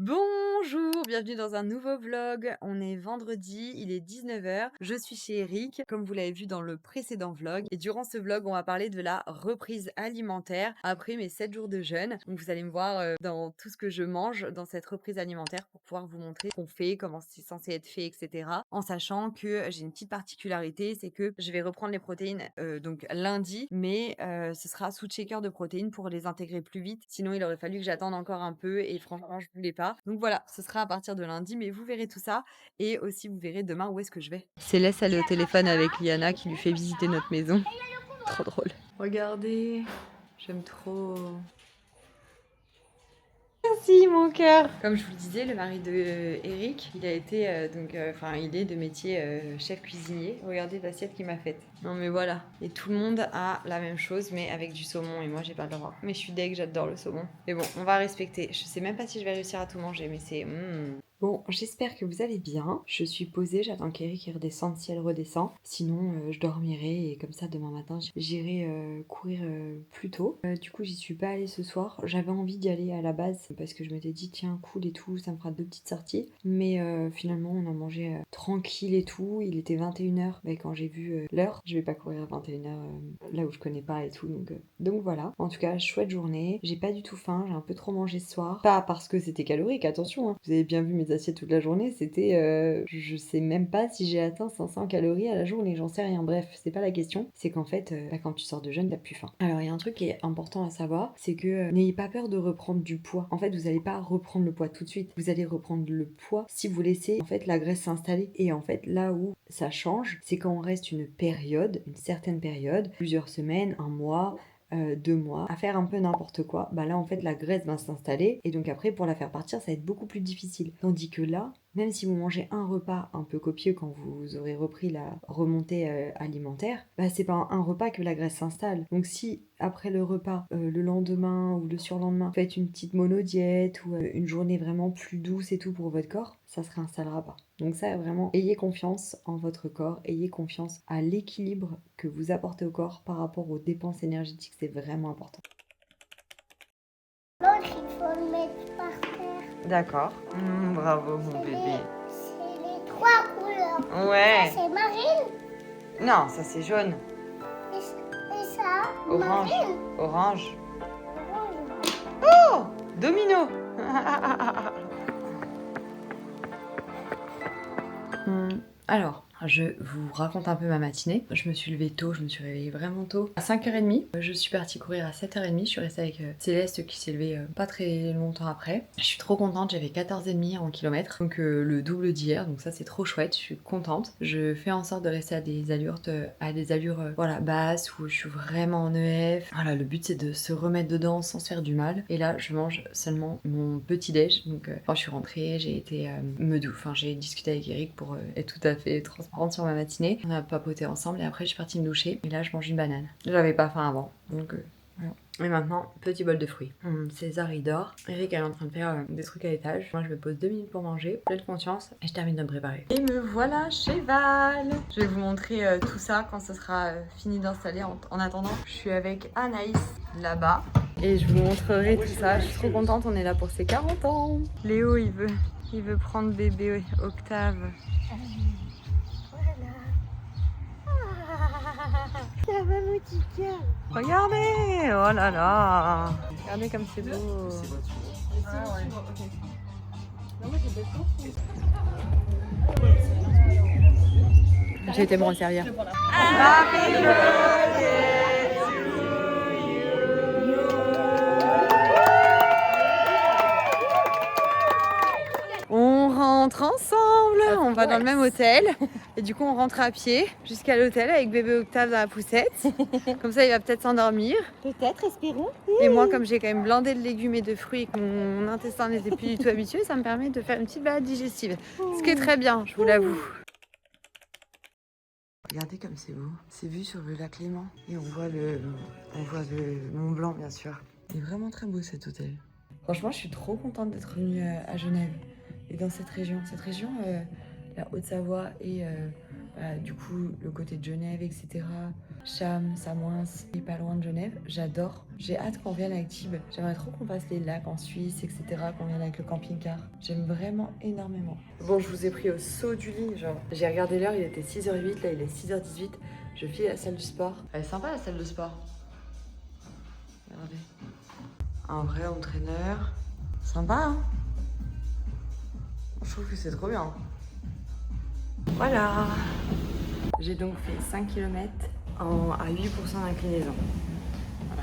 Bonjour, bienvenue dans un nouveau vlog. On est vendredi, il est 19h. Je suis chez Eric, comme vous l'avez vu dans le précédent vlog. Et durant ce vlog, on va parler de la reprise alimentaire après mes 7 jours de jeûne. Donc vous allez me voir dans tout ce que je mange dans cette reprise alimentaire pour pouvoir vous montrer ce qu'on fait, comment c'est censé être fait, etc. En sachant que j'ai une petite particularité, c'est que je vais reprendre les protéines donc lundi, mais ce sera sous shaker de protéines pour les intégrer plus vite. Sinon, il aurait fallu que j'attende encore un peu et franchement, je voulais pas. Donc voilà, ce sera à partir de lundi, mais vous verrez tout ça et aussi vous verrez demain où est-ce que je vais. Céleste, elle est au téléphone avec Liana qui lui fait visiter notre maison. Trop drôle. Regardez, j'aime trop. Merci mon cœur. Comme je vous le disais, le mari de Eric, il a été il est de métier chef cuisinier. Regardez l'assiette qu'il m'a faite. Non mais voilà. Et tout le monde a la même chose mais avec du saumon et moi j'ai pas le droit. Mais je suis deg, j'adore le saumon. Mais bon, on va respecter. Je sais même pas si je vais réussir à tout manger mais c'est Bon, j'espère que vous allez bien. Je suis posée, j'attends qu'Eric redescende si elle redescend. Sinon, je dormirai et comme ça, demain matin, j'irai courir plus tôt. Du coup, j'y suis pas allée ce soir. J'avais envie d'y aller à la base parce que je m'étais dit, tiens, cool et tout, ça me fera 2 petites sorties. Mais finalement, on a mangé tranquille et tout. Il était 21h quand j'ai vu l'heure. Je vais pas courir à 21h là où je connais pas et tout. Donc voilà. En tout cas, chouette journée. J'ai pas du tout faim. J'ai un peu trop mangé ce soir. Pas parce que c'était calorique, attention. Hein. Vous avez bien vu mes assiettes toute la journée. C'était... je sais même pas si j'ai atteint 500 calories à la journée. J'en sais rien. Bref, c'est pas la question. C'est qu'en fait, quand tu sors de jeûne, t'as plus faim. Alors, il y a un truc qui est important à savoir. C'est que n'ayez pas peur de reprendre du poids. En fait, vous allez pas reprendre le poids tout de suite. Vous allez reprendre le poids si vous laissez en fait la graisse s'installer. Et en fait, là où ça change, c'est quand on reste une période, une certaine période, plusieurs semaines, un mois, 2 mois, à faire un peu n'importe quoi, bah là en fait la graisse va s'installer et donc après pour la faire partir ça va être beaucoup plus difficile. Tandis que là, même si vous mangez un repas un peu copieux quand vous aurez repris la remontée alimentaire, bah c'est pas un repas que la graisse s'installe. Donc si après le repas, le lendemain ou le surlendemain, vous faites une petite monodiète ou une journée vraiment plus douce et tout pour votre corps, ça se réinstallera pas. Donc ça vraiment, ayez confiance en votre corps, ayez confiance à l'équilibre que vous apportez au corps par rapport aux dépenses énergétiques, c'est vraiment important. L'autre, il faut le mettre par terre. D'accord. Bravo mon bébé. C'est les 3 couleurs. Ouais. Ça, c'est marine. Non, ça c'est jaune. Et ça, Orange. marine. Orange. Orange. Oh, domino. Alors, je vous raconte un peu ma matinée. Je me suis levée tôt, je me suis réveillée vraiment tôt. À 5h30, je suis partie courir à 7h30. Je suis restée avec Céleste qui s'est levée pas très longtemps après. Je suis trop contente, j'avais 14,5 en kilomètres. Donc le double d'hier, donc ça c'est trop chouette, je suis contente. Je fais en sorte de rester à des allures, voilà, basses où je suis vraiment en EF. Voilà, le but c'est de se remettre dedans sans se faire du mal. Et là, je mange seulement mon petit déj. Donc quand je suis rentrée, j'ai été j'ai discuté avec Eric pour être tout à fait transparente sur ma matinée. On a papoté ensemble et après je suis partie me doucher. Et là, je mange une banane. J'avais pas faim avant, donc voilà. Et maintenant, petit bol de fruits. César il dort. Eric elle est en train de faire des trucs à l'étage. Moi je me pose 2 minutes pour manger, pleine conscience, et je termine de me préparer. Et me voilà chez Val. Je vais vous montrer tout ça quand ce sera fini d'installer. En attendant, je suis avec Anaïs là-bas. Et je vous montrerai tout ça. Je suis trop contente, on est là pour ses 40 ans. Léo il veut prendre bébé Octave. Ça va, mon petit cœur. Regardez, oh là là. Regardez comme c'est beau. J'ai été me resservir. Happy birthday to you. On rentre ensemble, on va dans le même hôtel et du coup on rentre à pied jusqu'à l'hôtel avec bébé Octave dans la poussette. Comme ça il va peut-être s'endormir. Peut-être, espérons. Et moi comme j'ai quand même blindé de légumes et de fruits et que mon intestin n'était plus du tout habitué, ça me permet de faire une petite balade digestive. Ce qui est très bien, je vous l'avoue. Regardez comme c'est beau. C'est vu sur le lac Léman et on voit le Mont Blanc bien sûr. Il est vraiment très beau cet hôtel. Franchement je suis trop contente d'être venue à Genève et dans cette région. Cette région, la Haute-Savoie et du coup le côté de Genève, etc. Cham, Samoins et pas loin de Genève. J'adore. J'ai hâte qu'on vienne avec Tib. J'aimerais trop qu'on fasse les lacs en Suisse, etc. Qu'on vienne avec le camping-car. J'aime vraiment énormément. Bon, je vous ai pris au saut du lit. Genre, j'ai regardé l'heure, il était 6h08, là il est 6h18. Je file à la salle du sport. Elle est sympa la salle de sport. Regardez. Un vrai entraîneur. Sympa, hein? Je trouve que c'est trop bien. Voilà. J'ai donc fait 5 km à 8% d'inclinaison. Voilà.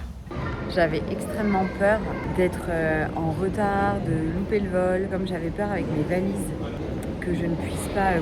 J'avais extrêmement peur d'être en retard, de louper le vol. Comme j'avais peur avec mes valises, que je ne puisse pas,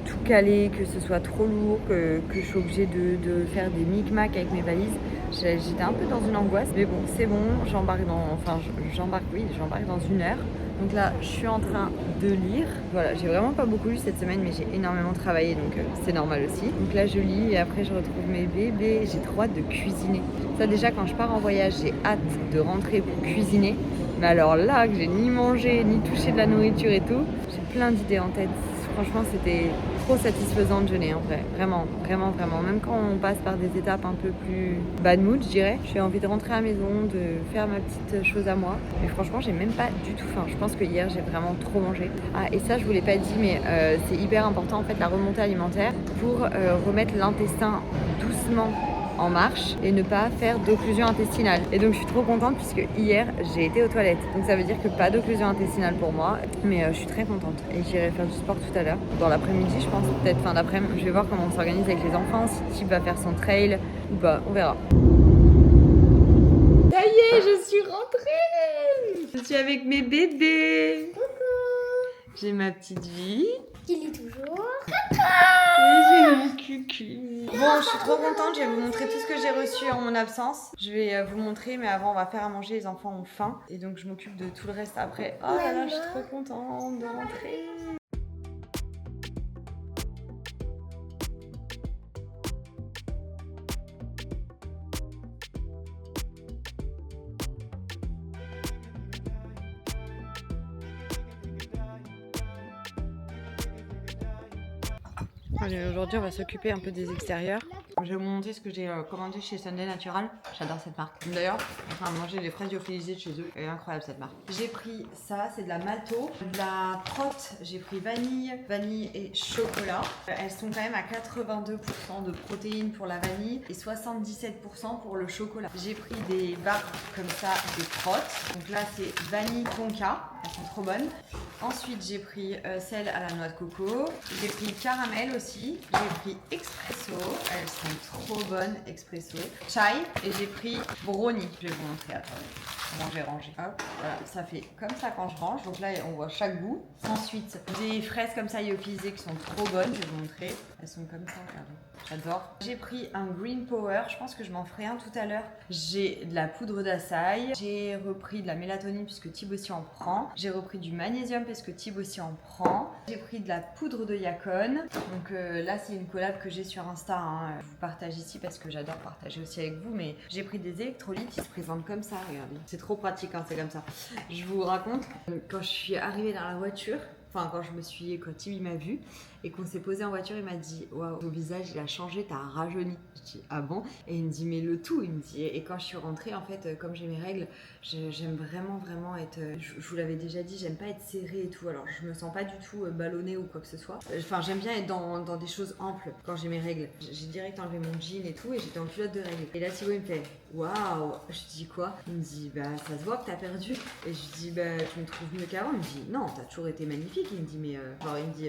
tout caler, que ce soit trop lourd, que je suis obligée de faire des micmacs avec mes valises. J'étais un peu dans une angoisse, mais bon, c'est bon, j'embarque dans 1 heure. Donc là, je suis en train de lire. Voilà, j'ai vraiment pas beaucoup lu cette semaine, mais j'ai énormément travaillé, donc c'est normal aussi. Donc là, je lis et après, je retrouve mes bébés. J'ai trop hâte de cuisiner. Ça, déjà, quand je pars en voyage, j'ai hâte de rentrer pour cuisiner. Mais alors là, que j'ai ni mangé, ni touché de la nourriture et tout, j'ai plein d'idées en tête. Franchement, c'était trop satisfaisant de jeûner en vrai. Vraiment, vraiment, vraiment. Même quand on passe par des étapes un peu plus bad mood, je dirais. J'ai envie de rentrer à la maison, de faire ma petite chose à moi. Mais franchement, j'ai même pas du tout faim. Je pense que hier, j'ai vraiment trop mangé. Ah, et ça, je vous l'ai pas dit, mais c'est hyper important en fait, la remontée alimentaire pour remettre l'intestin doucement en marche et ne pas faire d'occlusion intestinale. Et donc je suis trop contente puisque hier j'ai été aux toilettes. Donc ça veut dire que pas d'occlusion intestinale pour moi, mais je suis très contente. Et j'irai faire du sport tout à l'heure. Dans l'après-midi je pense, peut-être fin d'après-midi. Je vais voir comment on s'organise avec les enfants, si Tib va faire son trail ou pas, on verra. Ça y est, je suis rentrée. Je suis avec mes bébés. Coucou. J'ai ma petite vie. Il est toujours. Et j'ai mon cucu. Bon, je suis trop contente, je vais vous montrer tout ce que j'ai reçu en mon absence. Je vais vous montrer, mais avant on va faire à manger, les enfants ont faim. Et donc je m'occupe de tout le reste après. Oh là là, je suis trop contente de rentrer. Allez, aujourd'hui on va s'occuper un peu des extérieurs. Je vais vous montrer ce que j'ai commandé chez Sunday Natural. J'adore cette marque. D'ailleurs, je suis en train de manger les fraises lyophilisées de chez eux. Elle est incroyable cette marque. J'ai pris ça, c'est de la Malto. De la Prote, j'ai pris vanille et chocolat. Elles sont quand même à 82% de protéines pour la vanille et 77% pour le chocolat. J'ai pris des barres comme ça de Prote. Donc là c'est vanille tonka. Elles sont trop bonnes. Ensuite j'ai pris celle à la noix de coco. J'ai pris caramel aussi. J'ai pris expresso. Elles sont trop bonnes, expresso. Chai. Et j'ai pris brownie. Je vais vous montrer, attendez. Comment j'ai rangé. Hop, voilà, ça fait comme ça quand je range. Donc là, on voit chaque goût. Ensuite, des fraises comme ça lyophilisées qui sont trop bonnes. Je vais vous montrer. Elles sont comme ça, regardez. J'adore. J'ai pris un Green Power. Je pense que je m'en ferai un tout à l'heure. J'ai de la poudre d'açaï. J'ai repris de la mélatonine puisque Tib aussi en prend. J'ai repris du magnésium parce que Tib aussi en prend. J'ai pris de la poudre de Yacon. Donc là, c'est une collab que j'ai sur Insta. Hein. Je vous partage ici parce que j'adore partager aussi avec vous. Mais j'ai pris des électrolytes. Ils se présentent comme ça. Regardez. C'est trop pratique, hein, c'est comme ça. Je vous raconte. Quand je suis arrivée dans la voiture, enfin quand Tib m'a vu et qu'on s'est posé en voiture, il m'a dit waouh, ton visage il a changé, t'as rajeuni. Je dis ah bon? Et il me dit mais le tout, il me dit. Et quand je suis rentrée, en fait, comme j'ai mes règles, j'aime vraiment être. Je vous l'avais déjà dit, j'aime pas être serrée et tout. Alors je me sens pas du tout ballonnée ou quoi que ce soit. Enfin j'aime bien être dans des choses amples quand j'ai mes règles. J'ai direct enlevé mon jean et tout et j'étais en culotte de règles. Et là Thibaut il me fait waouh. Je dis quoi? Il me dit bah ça se voit que t'as perdu. Et je dis bah tu me trouves mieux qu'avant? Il me dit non, t'as toujours été magnifique. Il me dit mais genre il me dit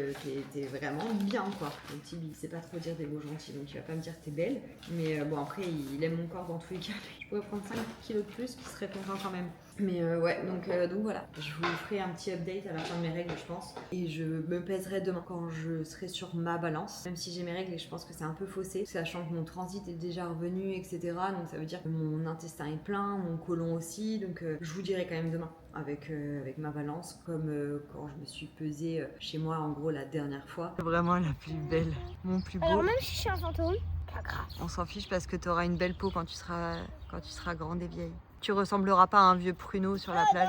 t'es vraiment bien quoi. Donc Tibi il sait pas trop dire des mots gentils, donc il va pas me dire que t'es belle. Mais bon après il aime mon corps dans tous les cas. Je pourrais prendre 5 kilos de plus qui serait content quand même. Mais ouais donc voilà. Je vous ferai un petit update à la fin de mes règles je pense. Et je me pèserai demain quand je serai sur ma balance. Même si j'ai mes règles et je pense que c'est un peu faussé. Sachant que mon transit est déjà revenu etc. Donc ça veut dire que mon intestin est plein, mon côlon aussi. Donc je vous dirai quand même demain. Avec ma balance comme quand je me suis pesée chez moi en gros la dernière fois. Vraiment la plus belle, mon plus beau. Alors même si je suis un fantôme, pas grave. On s'en fiche parce que tu auras une belle peau quand tu seras grande et vieille. Tu ressembleras pas à un vieux pruneau sur la plage.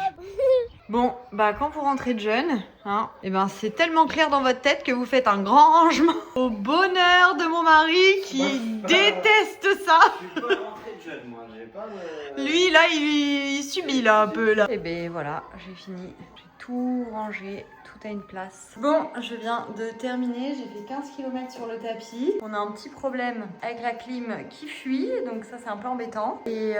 Bon, bah quand vous rentrez de jeûne, hein, et ben c'est tellement clair dans votre tête que vous faites un grand rangement au bonheur de mon mari qui déteste ça. Je suis pas rentré de jeûne, moi, j'ai pas de... Lui là, il subit là un peu là. Et ben voilà, j'ai fini, j'ai tout rangé. Tout à une place. Bon, je viens de terminer, j'ai fait 15 km sur le tapis. On a un petit problème avec la clim qui fuit, donc ça c'est un peu embêtant. Et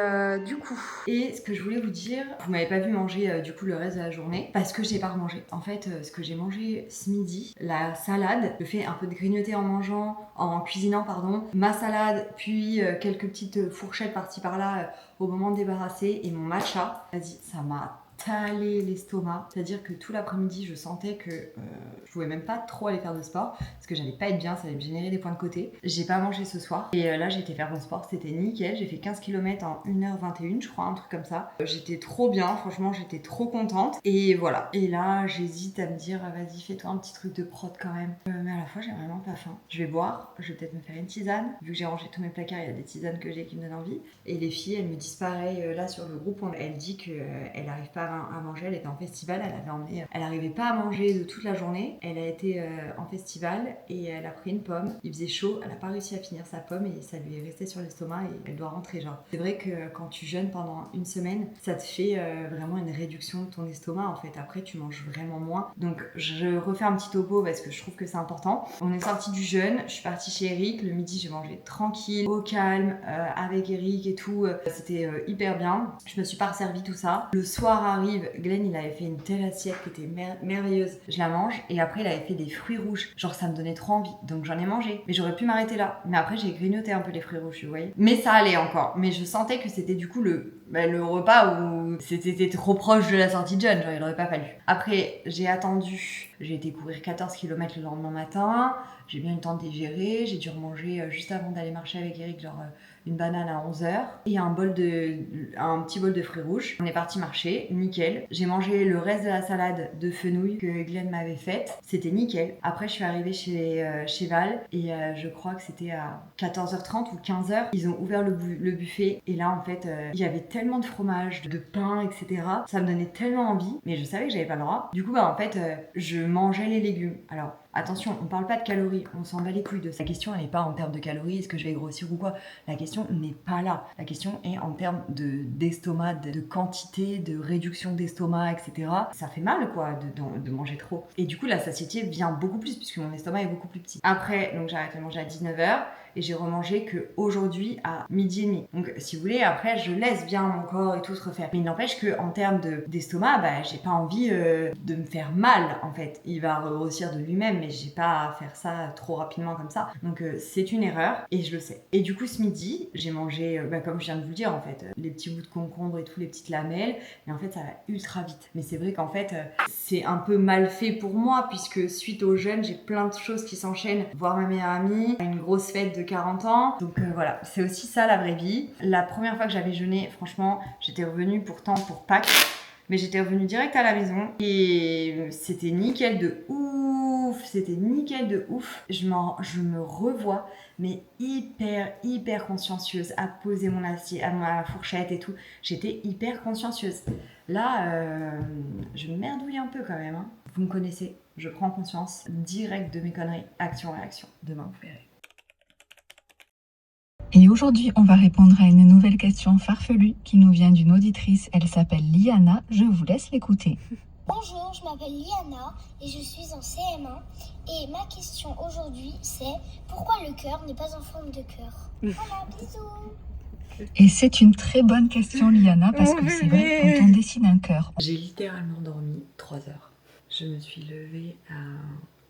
du coup, et ce que je voulais vous dire, vous m'avez pas vu manger du coup le reste de la journée parce que j'ai pas remangé. En fait, ce que j'ai mangé ce midi, la salade, je fais un peu de grignoter en cuisinant pardon, ma salade, puis quelques petites fourchettes par-ci par-là au moment de débarrasser et mon matcha. Vas-y, ça m'a talé l'estomac, c'est-à-dire que tout l'après-midi je sentais que je pouvais même pas trop aller faire de sport parce que j'allais pas être bien, ça allait me générer des points de côté. J'ai pas mangé ce soir et là j'ai été faire mon sport, c'était nickel, j'ai fait 15 km en 1h21 je crois, un truc comme ça. J'étais trop bien, franchement j'étais trop contente et voilà. Et là j'hésite à me dire vas-y fais-toi un petit truc de prod quand même, mais à la fois j'ai vraiment pas faim. Je vais boire, je vais peut-être me faire une tisane, vu que j'ai rangé tous mes placards, il y a des tisanes que j'ai qui me donnent envie. Et les filles elles me disent pareil là sur le groupe, elle dit qu'elle arrive pas à manger, elle était en festival, elle arrivait pas à manger de toute la journée, elle a été en festival et elle a pris une pomme, il faisait chaud, elle a pas réussi à finir sa pomme et ça lui est resté sur l'estomac et elle doit rentrer genre. C'est vrai que quand tu jeûnes pendant une semaine, ça te fait vraiment une réduction de ton estomac en fait, après tu manges vraiment moins. Donc je refais un petit topo parce que je trouve que c'est important. On est sorti du jeûne, je suis partie chez Eric, le midi j'ai mangé tranquille, au calme, avec Eric et tout, c'était hyper bien. Je me suis pas resservi tout ça. Le soir arrive, Glenn il avait fait une telle assiette qui était merveilleuse, je la mange et après il avait fait des fruits rouges, genre ça me donnait trop envie donc j'en ai mangé, mais j'aurais pu m'arrêter là, mais après j'ai grignoté un peu les fruits rouges vous voyez, mais ça allait encore, mais je sentais que c'était du coup le repas où c'était trop proche de la sortie de jeûne, genre il aurait pas fallu. Après j'ai attendu, j'ai été courir 14 km le lendemain matin, j'ai bien eu le temps de digérer, j'ai dû remanger juste avant d'aller marcher avec Eric genre une banane à 11h et un petit bol de fruits rouges. On est parti marcher, nickel. J'ai mangé le reste de la salade de fenouil que Glenn m'avait faite. C'était nickel. Après, je suis arrivée chez Val et je crois que c'était à 14h30 ou 15h. Ils ont ouvert le buffet et là, en fait, il y avait tellement de fromage, de pain, etc. Ça me donnait tellement envie, mais je savais que j'avais pas le droit. Du coup, bah en fait, je mangeais les légumes. Alors, attention, on parle pas de calories, on s'en bat les couilles de ça. La question, elle n'est pas en termes de calories, est-ce que je vais grossir ou quoi. La question n'est pas là. La question est en termes d'estomac, de quantité, de réduction d'estomac, etc. Ça fait mal, quoi, de manger trop. Et du coup, la satiété vient beaucoup plus, puisque mon estomac est beaucoup plus petit. Après, donc j'ai arrêté de manger à 19h, et j'ai remangé que aujourd'hui à midi et demi. Donc, si vous voulez, après, je laisse bien mon corps et tout se refaire. Mais il n'empêche qu'en termes d'estomac, bah, j'ai pas envie de me faire mal, en fait. Il va grossir de lui-même, mais j'ai pas à faire ça trop rapidement comme ça. Donc, c'est une erreur, et je le sais. Et du coup, ce midi, j'ai mangé, comme je viens de vous le dire, en fait, les petits bouts de concombre et tout, les petites lamelles, et en fait, ça va ultra vite. Mais c'est vrai qu'en fait, c'est un peu mal fait pour moi, puisque suite au jeûne, j'ai plein de choses qui s'enchaînent. Voir ma meilleure amie, une grosse fête de 40 ans. Donc voilà, c'est aussi ça la vraie vie. La première fois que j'avais jeûné, franchement, j'étais revenue pourtant pour Pâques, mais j'étais revenue direct à la maison et c'était nickel de ouf, c'était nickel de ouf. Je me revois, mais hyper consciencieuse à poser mon assiette, à ma fourchette et tout. J'étais hyper consciencieuse. Là, je me merdouille un peu quand même. Hein. Vous me connaissez, je prends conscience direct de mes conneries. Action-réaction. Demain, vous verrez. Et aujourd'hui, on va répondre à une nouvelle question farfelue qui nous vient d'une auditrice. Elle s'appelle Liana. Je vous laisse l'écouter. Bonjour, je m'appelle Liana et je suis en CM1. Et ma question aujourd'hui, c'est pourquoi le cœur n'est pas en forme de cœur? Voilà, bisous. Et c'est une très bonne question, Liana, parce que c'est vrai, quand on dessine un cœur. J'ai littéralement dormi 3 heures. Je me suis levée à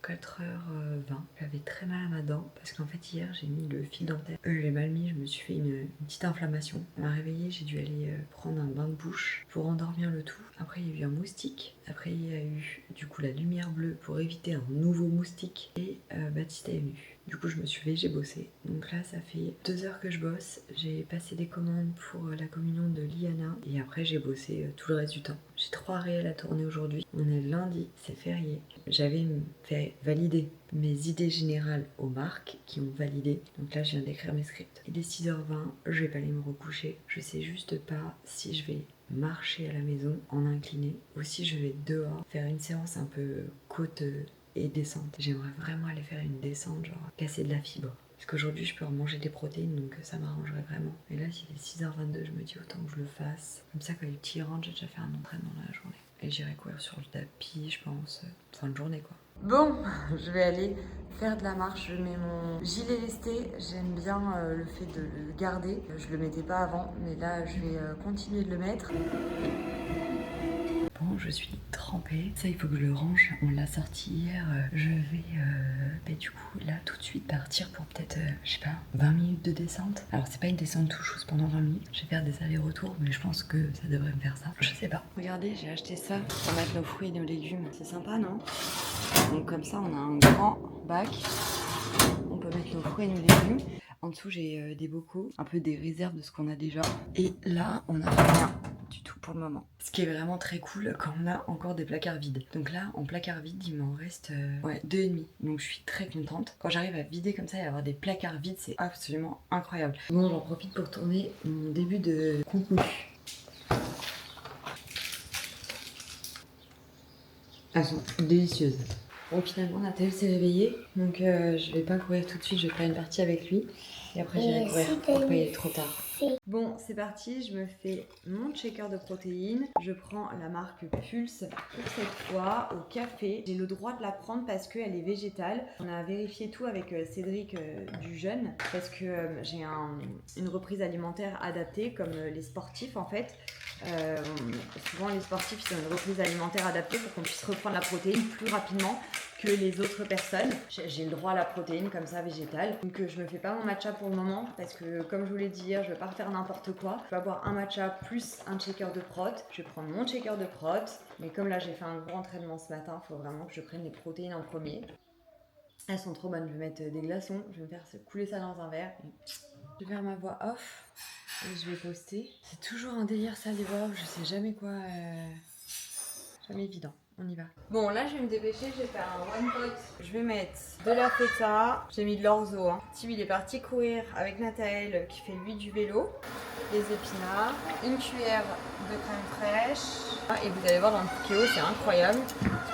4h20. J'avais très mal à ma dent parce qu'en fait hier j'ai mis le fil dentaire. J'ai mal mis, je me suis fait une petite inflammation. On m'a réveillée, j'ai dû aller prendre un bain de bouche pour endormir le tout. Après il y a eu un moustique. Après il y a eu du coup la lumière bleue pour éviter un nouveau moustique. Et Baptiste est venu. Du coup je me suis levée, j'ai bossé. Donc là ça fait 2 heures que je bosse. J'ai passé des commandes pour la communion de Liana et après j'ai bossé tout le reste du temps. J'ai 3 réels à tourner aujourd'hui. On est lundi, c'est férié. J'avais fait valider mes idées générales aux marques qui ont validé. Donc là je viens d'écrire mes scripts. Il est 6h20, je vais pas aller me recoucher. Je sais juste pas si je vais marcher à la maison en incliné ou si je vais dehors faire une séance un peu côte et descente. J'aimerais vraiment aller faire une descente, genre casser de la fibre. Parce qu'aujourd'hui je peux manger des protéines donc ça m'arrangerait vraiment. Et là s'il est 6h22 je me dis autant que je le fasse. Comme ça quand les petits rentrent j'ai déjà fait un entraînement dans la journée. Et j'irai courir sur le tapis je pense fin de journée quoi. Bon, je vais aller faire de la marche. Je mets mon gilet lesté. J'aime bien le fait de le garder. Je le mettais pas avant, mais là je vais continuer de le mettre. Bon, je suis trempée. Ça, il faut que je le range. On l'a sorti hier. Je vais du coup là tout de suite partir pour peut-être, je sais pas, 20 minutes de descente. Alors c'est pas une descente tout chose pendant 20 minutes. Je vais faire des allers-retours, mais je pense que ça devrait me faire ça. Je sais pas. Regardez, j'ai acheté ça pour mettre nos fruits et nos légumes. C'est sympa, non? Donc comme ça, on a un grand bac. On peut mettre nos fruits et nos légumes. En dessous, j'ai des bocaux, un peu des réserves de ce qu'on a déjà. Et là, on n'a rien du tout pour le moment. Ce qui est vraiment très cool quand on a encore des placards vides. Donc là, en placard vide, il m'en reste 2,5. Donc je suis très contente. Quand j'arrive à vider comme ça et avoir des placards vides, c'est absolument incroyable. Bon, j'en profite pour tourner mon début de contenu. Elles sont délicieuses. Bon, finalement, Nathalie s'est réveillée, donc je vais pas courir tout de suite, je vais faire une partie avec lui. Et après, j'irai courir. Après, il est trop tard. Bon, c'est parti, je me fais mon shaker de protéines. Je prends la marque Pulse pour cette fois au café. J'ai le droit de la prendre parce qu'elle est végétale. On a vérifié tout avec Cédric du Jeune parce que j'ai une reprise alimentaire adaptée comme les sportifs en fait. Souvent les sportifs ils ont une reprise alimentaire adaptée pour qu'on puisse reprendre la protéine plus rapidement que les autres personnes. J'ai le droit à la protéine comme ça végétale. Donc je me fais pas mon matcha pour le moment parce que comme je vous l'ai dit hier, je vais pas refaire n'importe quoi. Je vais avoir un matcha plus un shaker de prot. Je vais prendre mon shaker de prot. Mais comme là j'ai fait un gros entraînement ce matin, il faut vraiment que je prenne les protéines en premier. Elles sont trop bonnes. Je vais mettre des glaçons. Je vais me faire couler ça dans un verre. Je vais faire ma voix off. Et je vais poster. C'est toujours un délire ça les voix off. Je sais jamais quoi. Jamais évident. On y va. Bon, là, je vais me dépêcher. Je vais faire un one pot. Je vais mettre de la feta. J'ai mis de l'orzo. Tim, il est parti courir avec Nathaël qui fait lui du vélo. Des épinards. Une cuillère de crème fraîche. Et vous allez voir dans le Cookéo, c'est incroyable.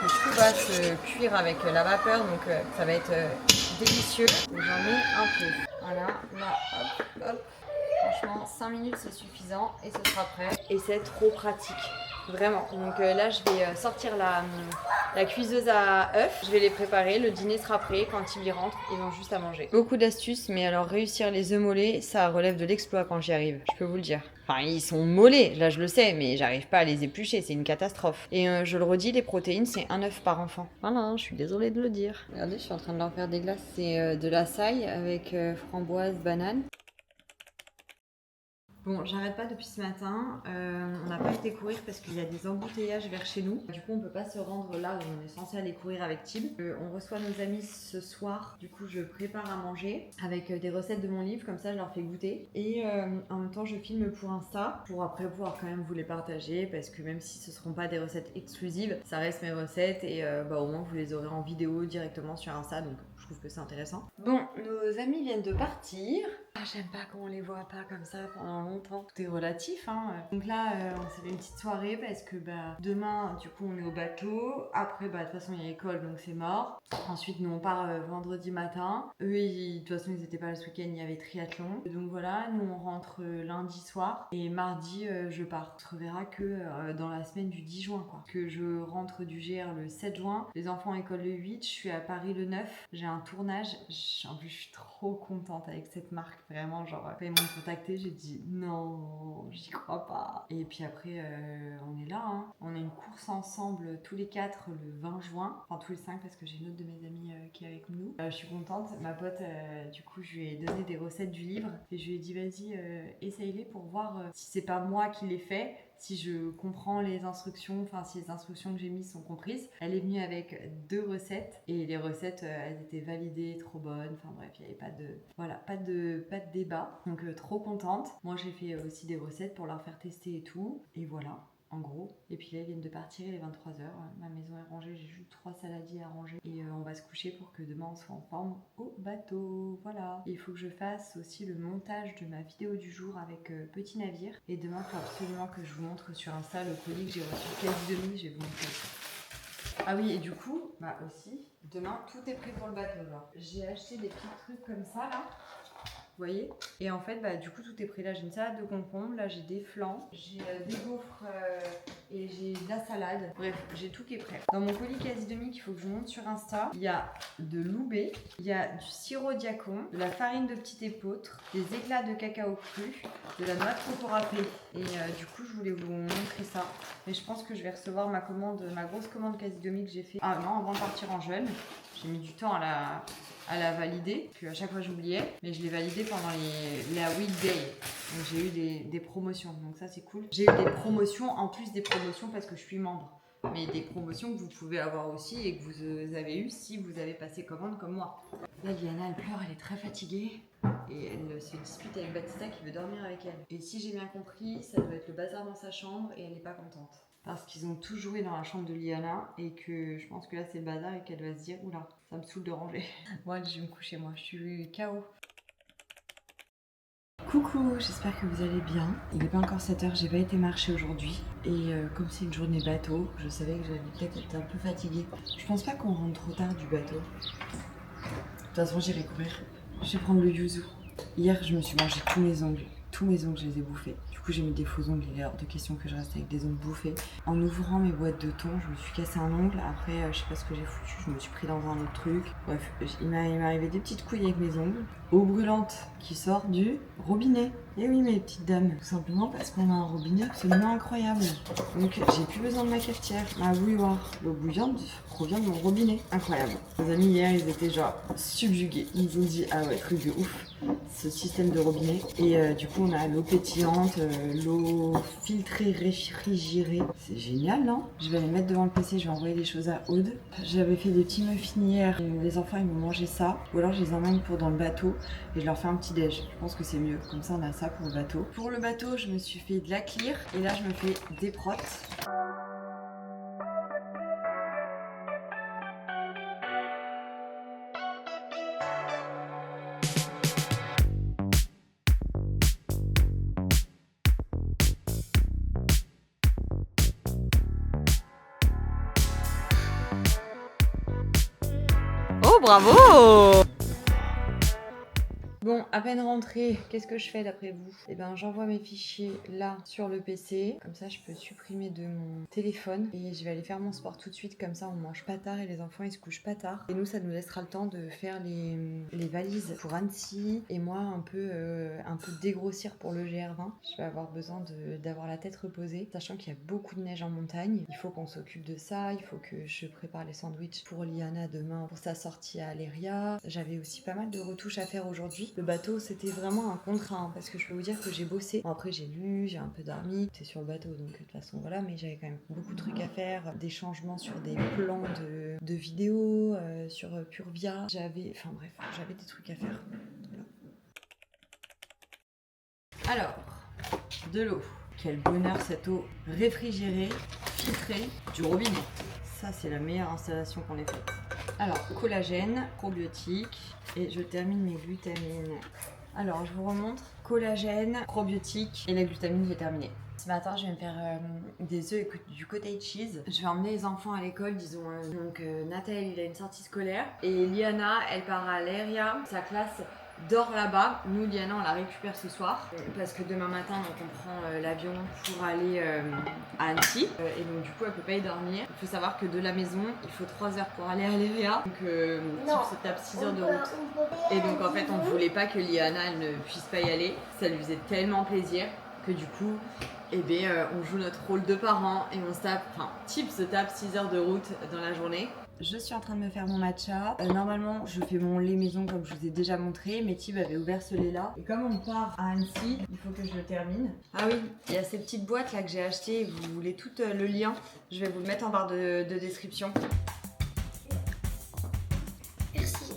Parce que tout va se cuire avec la vapeur. Donc, ça va être délicieux. J'en mets un peu. Voilà. Là, hop, hop. Franchement, 5 minutes, c'est suffisant. Et ce sera prêt. Et c'est trop pratique. Vraiment. Donc là, je vais sortir la cuiseuse à œufs. Je vais les préparer. Le dîner sera prêt. Quand ils y rentrent, ils ont juste à manger. Beaucoup d'astuces, mais alors réussir les œufs mollets, ça relève de l'exploit quand j'y arrive. Je peux vous le dire. Enfin, ils sont mollets, là je le sais, mais j'arrive pas à les éplucher. C'est une catastrophe. Et je le redis, les protéines, c'est un œuf par enfant. Voilà, je suis désolée de le dire. Regardez, je suis en train de leur faire des glaces. C'est de l'açaï avec framboise, banane. Bon, j'arrête pas depuis ce matin. On n'a pas été courir parce qu'il y a des embouteillages vers chez nous. Du coup, on peut pas se rendre là où on est censé aller courir avec Tib. On reçoit nos amis ce soir. Du coup, je prépare à manger avec des recettes de mon livre. Comme ça, je leur fais goûter. Et en même temps, je filme pour Insta pour après pouvoir quand même vous les partager parce que même si ce seront pas des recettes exclusives, ça reste mes recettes et au moins vous les aurez en vidéo directement sur Insta. Donc, je trouve que c'est intéressant. Bon, nos amis viennent de partir. J'aime pas qu'on les voit pas comme ça pendant longtemps. Tout est relatif, hein. Donc là, on s'est fait une petite soirée parce que demain, du coup, on est au bateau. Après, de toute façon, il y a école, donc c'est mort. Ensuite, nous, on part vendredi matin. Eux, de toute façon, ils étaient pas là ce week-end, il y avait triathlon. Donc voilà, nous, on rentre lundi soir. Et mardi, je pars. On se reverra que dans la semaine du 10 juin, quoi. Que je rentre du GR le 7 juin. Les enfants à école le 8. Je suis à Paris le 9. J'ai un tournage. En plus, je suis trop contente avec cette marque. Vraiment, genre, quand ils m'ont contacté, j'ai dit non, j'y crois pas. Et puis après, on est là, hein. On a une course ensemble tous les 4 le 20 juin. Enfin, tous les 5 parce que j'ai une autre de mes amies qui est avec nous. Je suis contente. Ma pote, du coup, je lui ai donné des recettes du livre. Et je lui ai dit, vas-y, essaye-les pour voir si c'est pas moi qui les fais. si je comprends les instructions, enfin si les instructions que j'ai mises sont comprises. Elle est venue avec 2 recettes et les recettes elles étaient validées, trop bonnes, enfin bref, il n'y avait pas de débat, donc trop contente. Moi j'ai fait aussi des recettes pour leur faire tester et tout, et voilà. En gros, et puis là ils viennent de partir, il est 23h, ma maison est rangée, j'ai juste 3 saladiers à ranger et on va se coucher pour que demain on soit en forme au bateau, voilà. Et il faut que je fasse aussi le montage de ma vidéo du jour avec Petit Navire, et demain il faut absolument que je vous montre sur Insta le colis que j'ai reçu quasi demi, je vais vous montrer ça. Ah oui, et du coup, bah aussi, demain tout est prêt pour le bateau, genre. J'ai acheté des petits trucs comme ça là. Vous voyez? Et en fait, bah, du coup, tout est pris. Là, j'ai une salade de concombre, là, j'ai des flancs, j'ai des gaufres et j'ai de la salade. Bref, j'ai tout qui est prêt. Dans mon colis quasi demi qu'il faut que je monte sur Insta, il y a de l'oubé, il y a du sirop diacon, de la farine de petit épeautre, des éclats de cacao cru, de la noix de coco râpée. Et du coup, je voulais vous montrer ça. Mais je pense que je vais recevoir ma grosse commande quasi demi que j'ai fait. Ah non, avant de partir en jeûne. J'ai mis du temps à la valider, puis à chaque fois j'oubliais, mais je l'ai validée pendant la weekday. Donc j'ai eu des promotions, donc ça c'est cool. J'ai eu des promotions en plus des promotions parce que je suis membre, mais des promotions que vous pouvez avoir aussi et que vous avez eu si vous avez passé commande comme moi. Là Liana elle pleure, elle est très fatiguée et elle se dispute avec Baptista qui veut dormir avec elle. Et si j'ai bien compris, ça doit être le bazar dans sa chambre et elle n'est pas contente. Parce qu'ils ont tous joué dans la chambre de Liana et que je pense que là c'est le bazar et qu'elle va se dire oula, ça me saoule de ranger. Moi je vais me coucher, moi je suis KO. Coucou, j'espère que vous allez bien. Il n'est pas encore 7h, j'ai pas été marcher aujourd'hui. Et comme c'est une journée bateau, je savais que j'allais peut-être être un peu fatiguée. Je pense pas qu'on rentre trop tard du bateau. De toute façon j'irai courir. Je vais prendre le yuzu. Hier je me suis mangé tous mes ongles. Tous mes ongles je les ai bouffés. Du coup j'ai mis des faux ongles, il est hors de question que je reste avec des ongles bouffés. En ouvrant mes boîtes de thon, je me suis cassé un ongle. Après je sais pas ce que j'ai foutu, je me suis pris dans un autre truc. Bref, il m'est arrivé des petites couilles avec mes ongles. Eau brûlante qui sort du robinet. Et oui mes petites dames, tout simplement parce qu'on a un robinet absolument incroyable. Donc j'ai plus besoin de ma cafetière, ma bouilloire. L'eau bouillante provient de mon robinet. Incroyable. Mes amis hier ils étaient genre subjugués. Ils nous ont dit ah ouais truc de ouf ce système de robinet. Et du coup on a l'eau pétillante, l'eau filtrée réfrigérée. C'est génial non? Je vais aller mettre devant le PC, je vais envoyer des choses à Aude. J'avais fait des petits muffins hier, les enfants ils m'ont mangé ça. Ou alors je les emmène pour dans le bateau et je leur fais un petit déj. Je pense que c'est mieux, comme ça on a ça pour le bateau. Pour le bateau je me suis fait de la clear et là je me fais des protes. Oh bravo! Bon, à peine rentrée, qu'est-ce que je fais d'après vous? Eh ben, j'envoie mes fichiers là sur le PC, comme ça je peux supprimer de mon téléphone et je vais aller faire mon sport tout de suite, comme ça on mange pas tard et les enfants ils se couchent pas tard. Et nous ça nous laissera le temps de faire les valises pour Annecy et moi un peu dégrossir pour le GR20. Je vais avoir besoin d'avoir la tête reposée, sachant qu'il y a beaucoup de neige en montagne. Il faut qu'on s'occupe de ça, il faut que je prépare les sandwichs pour Liana demain pour sa sortie à Aléria. J'avais aussi pas mal de retouches à faire aujourd'hui. Le bateau c'était vraiment un contrat parce que je peux vous dire que j'ai bossé. Bon, après j'ai lu, j'ai un peu dormi, c'est sur le bateau donc de toute façon voilà, mais j'avais quand même beaucoup de trucs à faire, des changements sur des plans de vidéos, sur Purvia, j'avais des trucs à faire. Voilà. Alors, de l'eau. Quel bonheur cette eau réfrigérée, filtrée du robinet. Ça c'est la meilleure installation qu'on ait faite. Alors, collagène, probiotiques, et je termine mes glutamines. Alors, je vous remontre. Collagène, probiotiques, et la glutamine, j'ai terminé. Ce matin, je vais me faire des œufs et du cottage cheese. Je vais emmener les enfants à l'école, disons. Donc, Nathalie, il a une sortie scolaire, et Liana, elle part à l'Aéria. Sa classe dort là-bas. Nous, Liana, on la récupère ce soir parce que demain matin, donc, on prend l'avion pour aller à Annecy. Et donc, du coup, elle peut pas y dormir. Il faut savoir que de la maison, il faut 3 heures pour aller à l'Aéria. Donc, ça tape 6 heures de route. Et donc, en fait, on ne voulait pas que Liana elle ne puisse pas y aller. Ça lui faisait tellement plaisir que du coup, on joue notre rôle de parents et on se tape, Tip se tape 6 heures de route dans la journée. je suis en train de me faire mon matcha. Normalement, je fais mon lait maison comme je vous ai déjà montré, mais Tib avait ouvert ce lait-là. Et comme on part à Annecy, il faut que je le termine. Ah oui, il y a ces petites boîtes là que j'ai achetées. Vous voulez tout le lien, je vais vous le mettre en barre de description. Merci.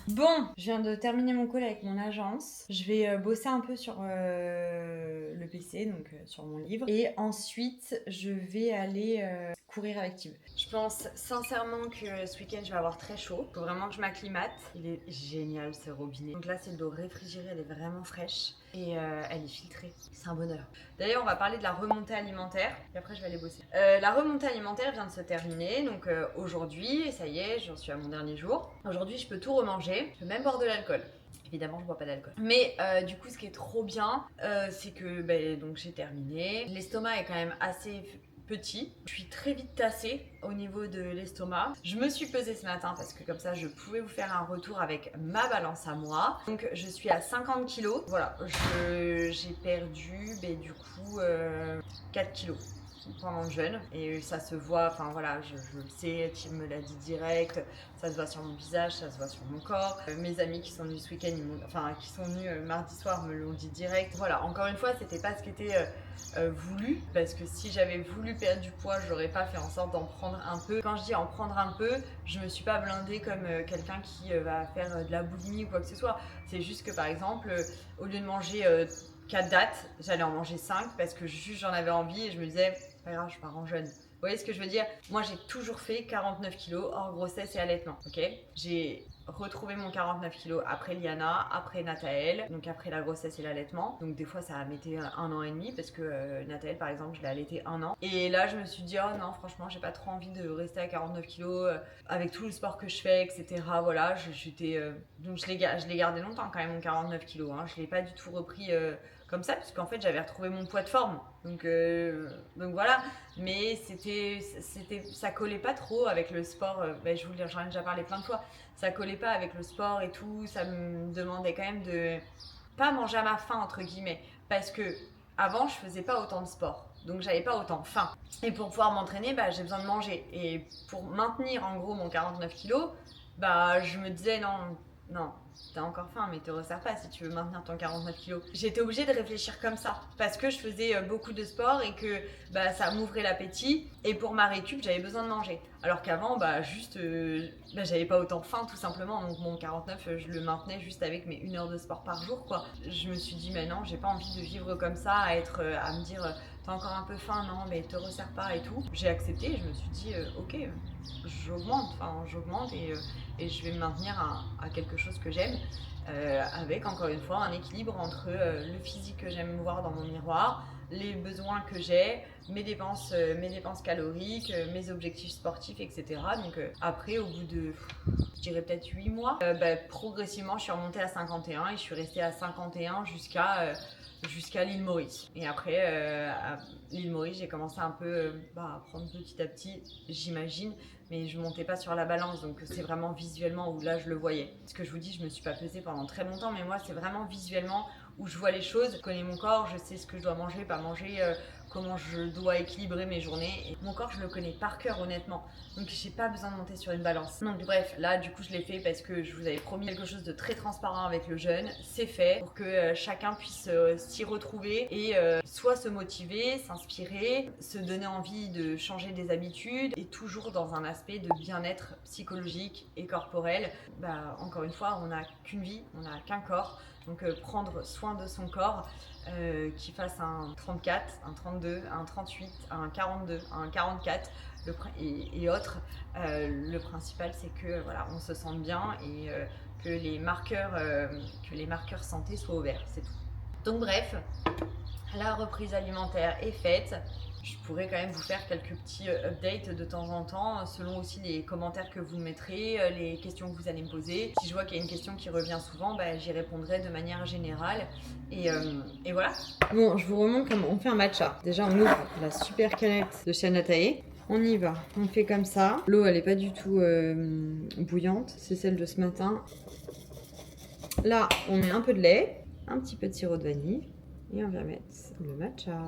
Bon, je viens de terminer mon call avec mon agence. Je vais bosser un peu sur le PC, donc sur mon livre. Et ensuite, je vais aller courir avec Tib. Je pense sincèrement que ce week-end, je vais avoir très chaud. Il faut vraiment que je m'acclimate. Il est génial ce robinet. Donc là, c'est de l'eau réfrigérée, elle est vraiment fraîche. Et elle est filtrée. C'est un bonheur. D'ailleurs, on va parler de la remontée alimentaire. Et après, je vais aller bosser. La remontée alimentaire vient de se terminer. Donc aujourd'hui, ça y est, j'en suis à mon dernier jour. Aujourd'hui, je peux tout remanger. Je peux même boire de l'alcool. Évidemment, je bois pas d'alcool. Mais du coup, ce qui est trop bien, c'est que donc j'ai terminé. L'estomac est quand même assez petit. Je suis très vite tassée au niveau de l'estomac. Je me suis pesée ce matin parce que comme ça, je pouvais vous faire un retour avec ma balance à moi. Donc, je suis à 50 kilos. Voilà, j'ai perdu du coup 4 kilos pendant le jeûne et ça se voit, enfin voilà, je le sais, Tim me l'a dit direct, ça se voit sur mon visage, ça se voit sur mon corps. Mes amis qui sont venus ce week-end, qui sont venus mardi soir me l'ont dit direct. Voilà, encore une fois, c'était pas ce qui était voulu, parce que si j'avais voulu perdre du poids, j'aurais pas fait en sorte d'en prendre un peu. Quand je dis en prendre un peu, je me suis pas blindée comme quelqu'un qui va faire de la boulimie ou quoi que ce soit. C'est juste que par exemple, au lieu de manger 4 dates, j'allais en manger 5 parce que juste j'en avais envie et je me disais, pas grave, je pars en jeûne. Vous voyez ce que je veux dire? Moi, j'ai toujours fait 49 kilos hors grossesse et allaitement, ok? J'ai retrouvé mon 49 kilos après Liana, après Nathaël, donc après la grossesse et l'allaitement. Donc des fois, ça a mis 1 an et demi parce que Nathaël, par exemple, je l'ai allaitée 1 an. Et là, je me suis dit, oh non, franchement, j'ai pas trop envie de rester à 49 kilos avec tout le sport que je fais, etc. Voilà, donc je l'ai gardé longtemps quand même, mon 49 kilos. Hein. Je l'ai pas du tout repris comme ça, puisqu'en fait, j'avais retrouvé mon poids de forme. Donc voilà, mais ça collait pas trop avec le sport. Je vous le dis, j'en ai déjà parlé plein de fois. Ça collait pas avec le sport et tout. Ça me demandait quand même de pas manger à ma faim entre guillemets, parce que avant je faisais pas autant de sport, donc j'avais pas autant faim. Et pour pouvoir m'entraîner, j'ai besoin de manger. Et pour maintenir en gros mon 49 kilos, je me disais non, t'as encore faim, mais te resserre pas si tu veux maintenir ton 49 kilos. J'étais obligée de réfléchir comme ça, parce que je faisais beaucoup de sport et que ça m'ouvrait l'appétit. Et pour ma récup, j'avais besoin de manger. Alors qu'avant, j'avais pas autant faim tout simplement. Donc mon 49, je le maintenais juste avec mes 1 heure de sport par jour, quoi. Je me suis dit, mais non, j'ai pas envie de vivre comme ça, à me dire, t'as encore un peu faim, non, mais te resserre pas et tout. J'ai accepté et je me suis dit, ok, j'augmente et je vais me maintenir à quelque chose que j'aime, avec encore une fois un équilibre entre le physique que j'aime voir dans mon miroir, les besoins que j'ai, mes dépenses caloriques, mes objectifs sportifs, etc. Donc après, au bout de, je dirais peut-être 8 mois, progressivement, je suis remontée à 51 et je suis restée à 51 jusqu'à l'île Maurice. Et après, à l'île Maurice, j'ai commencé un peu à prendre petit à petit, j'imagine, mais je montais pas sur la balance, donc c'est vraiment visuellement où là je le voyais. Ce que je vous dis, je me suis pas pesée pendant très longtemps, mais moi c'est vraiment visuellement où je vois les choses. Je connais mon corps, je sais ce que je dois manger, pas manger, comment je dois équilibrer mes journées. Et mon corps, je le connais par cœur, honnêtement. Donc j'ai pas besoin de monter sur une balance. Donc bref, là du coup je l'ai fait parce que je vous avais promis quelque chose de très transparent avec le jeûne. C'est fait pour que chacun puisse s'y retrouver et soit se motiver, s'inspirer, se donner envie de changer des habitudes et toujours dans un aspect de bien-être psychologique et corporel. Encore une fois, on n'a qu'une vie, on n'a qu'un corps. Donc prendre soin de son corps, qu'il fasse un 34, un 32, un 38, un 42, un 44 et autres. Le principal c'est que voilà, on se sente bien et que les marqueurs santé soient ouverts, c'est tout. Donc bref, la reprise alimentaire est faite. Je pourrais quand même vous faire quelques petits updates de temps en temps, selon aussi les commentaires que vous mettrez, les questions que vous allez me poser. Si je vois qu'il y a une question qui revient souvent, j'y répondrai de manière générale. Et voilà. Bon, je vous remontre comment on fait un matcha. Déjà, on ouvre la super canette de chez Nathaël. On y va, on fait comme ça. L'eau, elle n'est pas du tout bouillante, c'est celle de ce matin. Là, on met un peu de lait, un petit peu de sirop de vanille et on va mettre le matcha.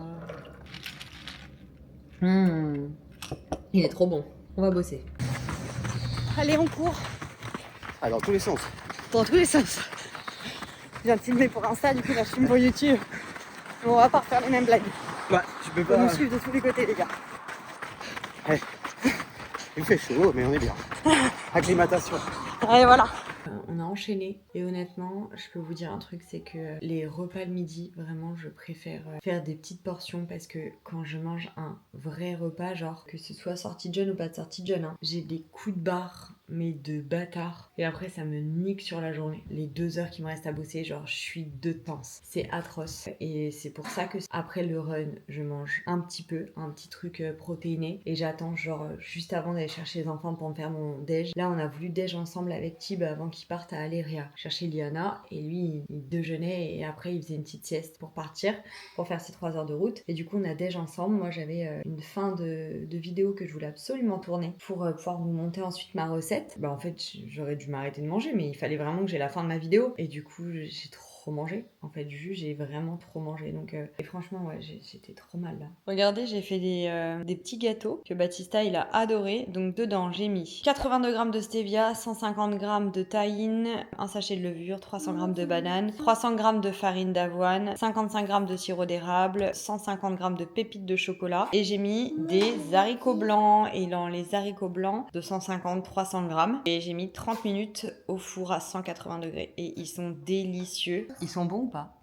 Il est trop bon. On va bosser. Allez, on court. Ah, dans tous les sens. Dans tous les sens. Je viens de filmer pour Insta, du coup là je filme pour YouTube. Mais on va pas refaire les mêmes blagues. Bah, tu peux On va pas. nous suivre de tous les côtés, les gars. Il fait chaud, mais on est bien. Acclimatation. Allez, voilà. On a enchaîné et honnêtement, je peux vous dire un truc, c'est que les repas le midi, vraiment, je préfère faire des petites portions parce que quand je mange un vrai repas, genre que ce soit sortie de jeûne ou pas de sortie de jeûne, hein, j'ai des coups de barre, mais de bâtard. Et après, ça me nique sur la journée. Les 2 heures qui me restent à bosser, genre, je suis de tense. C'est atroce. Et c'est pour ça que après le run, je mange un petit peu, un petit truc protéiné et j'attends genre juste avant d'aller chercher les enfants pour me faire mon déj. Là, on a voulu déj ensemble avec Tib avant qu'il parte à Aléria chercher Liana et lui il déjeunait et après il faisait une petite sieste pour partir pour faire ses 3 heures de route et du coup on a déj ensemble. Moi j'avais une fin de vidéo que je voulais absolument tourner pour pouvoir vous monter ensuite ma recette. Bah en fait j'aurais dû m'arrêter de manger mais il fallait vraiment que j'ai la fin de ma vidéo et du coup j'ai trop mangé en fait, j'ai vraiment trop mangé donc et franchement ouais j'étais trop mal là. Regardez, j'ai fait des petits gâteaux que Baptista il a adoré. Donc dedans j'ai mis 82 g de stevia, 150 g de tahine, un sachet de levure, 300 g de banane, 300 g de farine d'avoine, 55 g de sirop d'érable, 150 g de pépites de chocolat et j'ai mis des haricots blancs et dans les haricots blancs 250-300 g et j'ai mis 30 minutes au four à 180 degrés et ils sont délicieux. Ils sont bons ou pas ?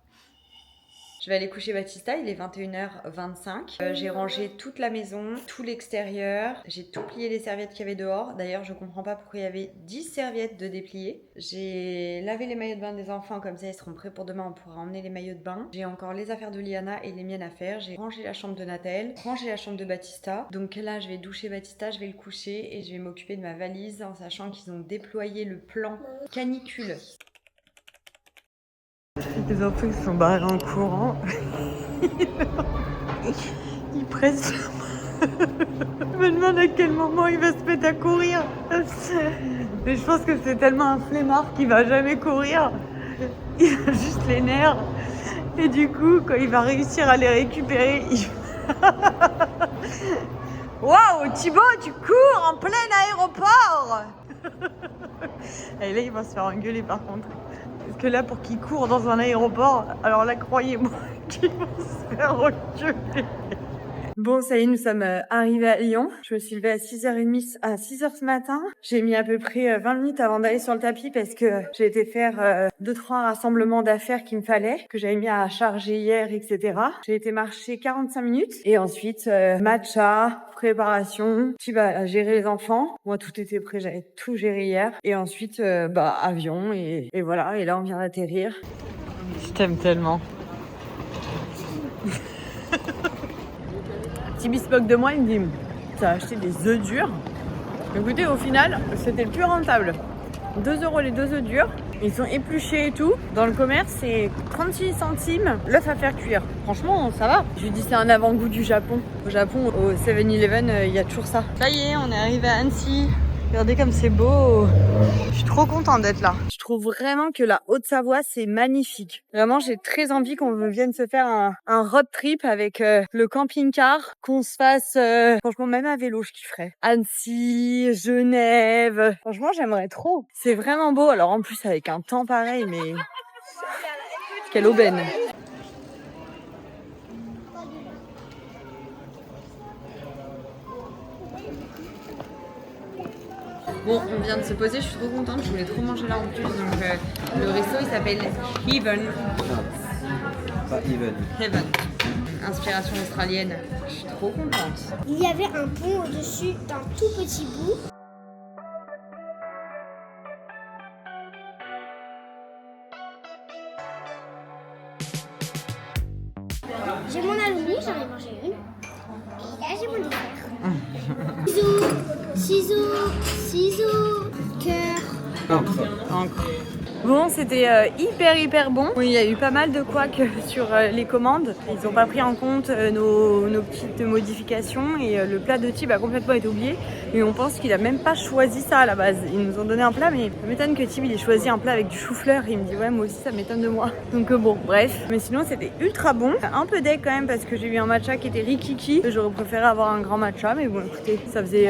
Je vais aller coucher Baptista, il est 21h25. J'ai rangé toute la maison, tout l'extérieur. J'ai tout plié les serviettes qu'il y avait dehors. D'ailleurs, je comprends pas pourquoi il y avait 10 serviettes de déplier. J'ai lavé les maillots de bain des enfants, comme ça ils seront prêts pour demain, on pourra emmener les maillots de bain. J'ai encore les affaires de Liana et les miennes à faire. J'ai rangé la chambre de Nathalie, rangé la chambre de Baptista. Donc là, je vais doucher Baptista, je vais le coucher et je vais m'occuper de ma valise en sachant qu'ils ont déployé le plan canicule. Les enfants ils sont barrés en courant. Ils pressent. Je me demande à quel moment il va se mettre à courir. Mais je pense que c'est tellement un flemmard qu'il va jamais courir. Il a juste les nerfs. Et du coup, quand il va réussir à les récupérer, il... Waouh, Thibaut, tu cours en plein aéroport. Et là, il va se faire engueuler par contre. Parce que là, pour qu'il court dans un aéroport, alors là, croyez-moi qu'il va se faire reculer. Bon, ça y est, nous sommes arrivés à Lyon. Je me suis levée à 6h30, à 6h ce matin. J'ai mis à peu près 20 minutes avant d'aller sur le tapis parce que j'ai été faire 2-3 rassemblements d'affaires qu'il me fallait, que j'avais mis à charger hier, etc. J'ai été marcher 45 minutes et ensuite matcha, préparation, tu vas gérer les enfants. Moi, tout était prêt, j'avais tout géré hier. Et ensuite, avion et voilà. Et là, on vient d'atterrir. Je t'aime tellement. Tibi se moque de moi, il me dit t'as acheté des œufs durs. Écoutez, au final, c'était le plus rentable. 2 € les 2 œufs durs. Ils sont épluchés et tout. Dans le commerce, c'est 36 centimes l'œuf à faire cuire. Franchement, ça va. Je lui dis c'est un avant-goût du Japon. Au Japon, au 7-Eleven, il y a toujours ça. Ça y est, on est arrivé à Annecy. Regardez comme c'est beau. Je suis trop contente d'être là. Je trouve vraiment que la Haute-Savoie, c'est magnifique. Vraiment, j'ai très envie qu'on vienne se faire un road trip avec le camping-car, qu'on se fasse, franchement, même à vélo, je kifferais. Annecy, Genève. Franchement, j'aimerais trop. C'est vraiment beau. Alors, en plus, avec un temps pareil, mais... Quelle aubaine. Bon, on vient de se poser, je suis trop contente, je voulais trop manger là en plus. Donc le resto il s'appelle Heaven. Pas even. Heaven. Inspiration australienne. Je suis trop contente. Il y avait un pont au-dessus d'un tout petit bout. J'ai mon alumni, j'en ai mangé une. Et là j'ai mon dessert. Ciseaux, ciseaux, ciseaux, cœur. Encre. Encre. Bon, c'était hyper bon. Oui, il y a eu pas mal de couacs sur les commandes. Ils n'ont pas pris en compte nos petites modifications et le plat de Tib a complètement été oublié. Et on pense qu'il a même pas choisi ça à la base. Ils nous ont donné un plat, mais ça m'étonne que Tib il ait choisi un plat avec du chou-fleur. Il me dit ouais, moi aussi ça m'étonne de moi. Donc bon, bref. Mais sinon c'était ultra bon. Un peu deg quand même parce que j'ai eu un matcha qui était rikiki. J'aurais préféré avoir un grand matcha, mais bon écoutez, ça faisait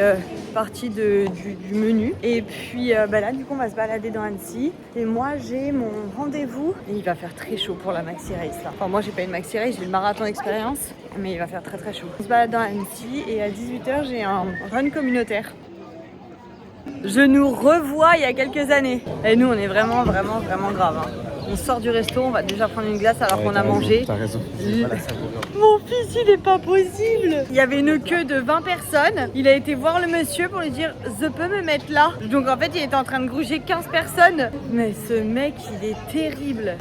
partie du menu. Et puis là du coup on va se balader dans Annecy. Et moi j'ai mon rendez-vous. Et il va faire très chaud pour la Maxi Race là. Enfin moi j'ai pas une Maxi Race, j'ai le marathon d'expérience. Mais il va faire très chaud. On se balade dans Annecy et à 18h j'ai un run communautaire. Je nous revois il y a quelques années. Et nous on est vraiment grave. Hein. On sort du resto, on va déjà prendre une glace alors qu'on a mangé. T'as raison. Mon fils, il est pas possible. Il y avait une queue de 20 personnes. Il a été voir le monsieur pour lui dire « Je peux me mettre là ?» Donc en fait, il était en train de gruger 15 personnes. Mais ce mec, il est terrible.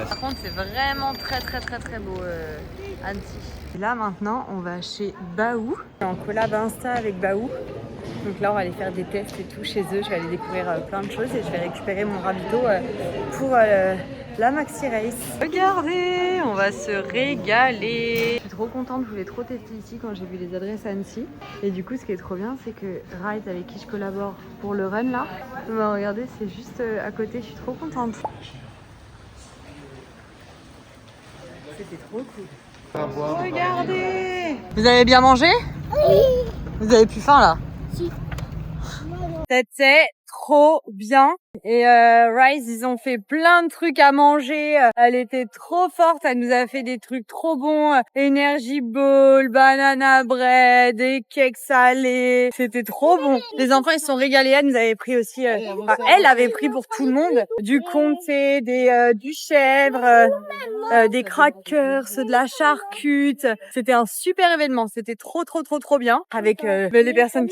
Par contre, c'est vraiment très beau, Annecy. Et là, maintenant, on va chez Baou. En collab Insta avec Baou. Donc là, on va aller faire des tests et tout chez eux. Je vais aller découvrir plein de choses et je vais récupérer mon ravito pour la Maxi Race. Regardez, on va se régaler. Je suis trop contente, je voulais trop tester ici quand j'ai vu les adresses à Annecy. Et du coup, ce qui est trop bien, c'est que Ride, avec qui je collabore pour le run là, bah, regardez, c'est juste à côté. Je suis trop contente. C'était trop cool. Regardez! Vous avez bien mangé? Oui! Vous avez plus faim là? Si. C'était trop bien. Et Rise, ils ont fait plein de trucs à manger. Elle était trop forte. Elle nous a fait des trucs trop bons. Energy Ball, banana bread, des cakes salés. C'était trop bon. Les enfants, ils se sont régalés. Elle nous avait pris aussi... elle avait pris pour tout le monde du comté, du chèvre, des crackers, de la charcute. C'était un super événement. C'était trop bien. Avec les personnes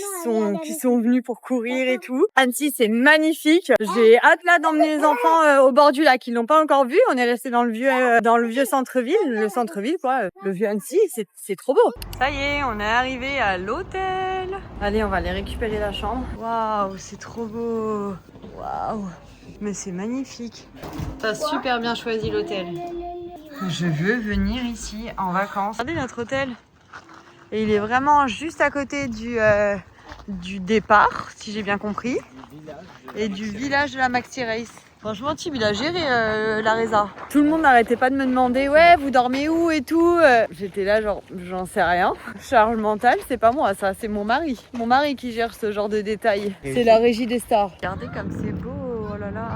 qui sont venues pour courir et tout. Annecy, c'est magnifique. J'ai hâte là d'emmener les enfants au bord du lac. Ils l'ont pas encore vu. On est resté dans le vieux centre-ville. Le centre-ville, quoi. Le vieux Annecy, c'est trop beau. Ça y est, on est arrivé à l'hôtel. Allez, on va aller récupérer la chambre. Waouh, c'est trop beau. Waouh. Mais c'est magnifique. T'as super bien choisi l'hôtel. Je veux venir ici en vacances. Regardez notre hôtel. Et il est vraiment juste à côté du départ, si j'ai bien compris, et du village de la Maxi Race. Franchement, Tib, il a géré la Reza. Tout le monde n'arrêtait pas de me demander « Ouais, vous dormez où ?» et tout. J'étais là genre, j'en sais rien. Charge mentale, c'est pas moi ça, c'est mon mari. Mon mari qui gère ce genre de détails. C'est la régie des stars. Regardez comme c'est beau, oh là là.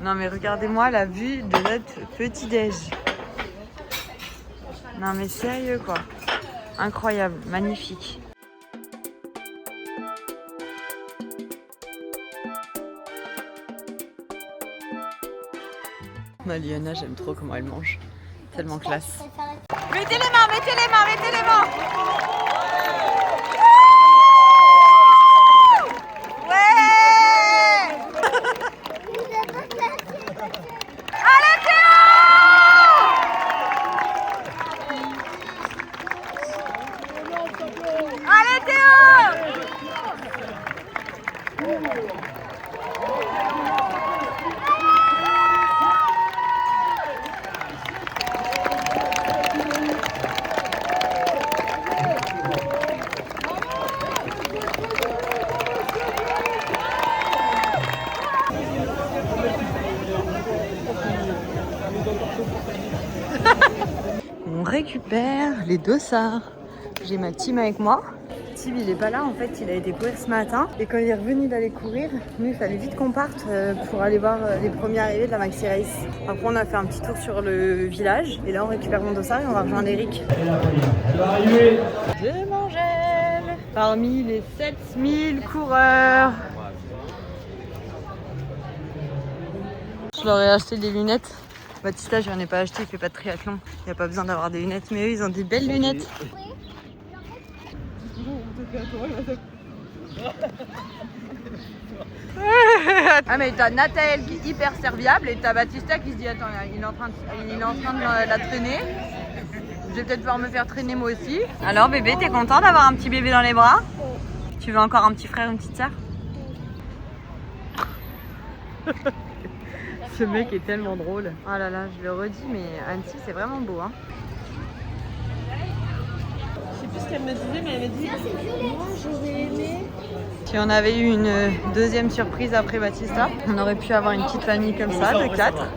Non mais regardez-moi la vue de notre petit-déj. Non mais sérieux quoi. Incroyable, magnifique. Liana, j'aime trop comment elle mange. Tellement classe. Mettez les mains, mettez les mains, mettez les mains. Ouais. Allez Théo! Allez Théo! On récupère les dossards. J'ai ma team avec moi. Tib il est pas là en fait, il a été courir ce matin et quand il est revenu d'aller courir, nous il fallait vite qu'on parte pour aller voir les premiers arrivées de la Maxi Race. Après on a fait un petit tour sur le village et là on récupère mon dossard et on va rejoindre Eric. De Mangel parmi les 7000 coureurs. Je leur ai acheté des lunettes. Baptista, je n'en ai pas acheté, il fait pas de triathlon. Il n'y a pas besoin d'avoir des lunettes, mais eux, ils ont des belles lunettes. Ah mais t'as Nathalie qui est hyper serviable et t'as Baptista qui se dit attends, il est en train de la traîner. Je vais peut-être pouvoir me faire traîner moi aussi. Alors bébé, t'es content d'avoir un petit bébé dans les bras? Tu veux encore un petit frère, une petite sœur? Ce mec est tellement drôle. Oh là là, je le redis, mais Annecy, c'est vraiment beau. Hein. Je sais plus ce qu'elle me disait, mais elle m'a dit moi j'aurais aimé. Si on avait eu une deuxième surprise après Baptista, on aurait pu avoir une petite famille comme ça, de 4.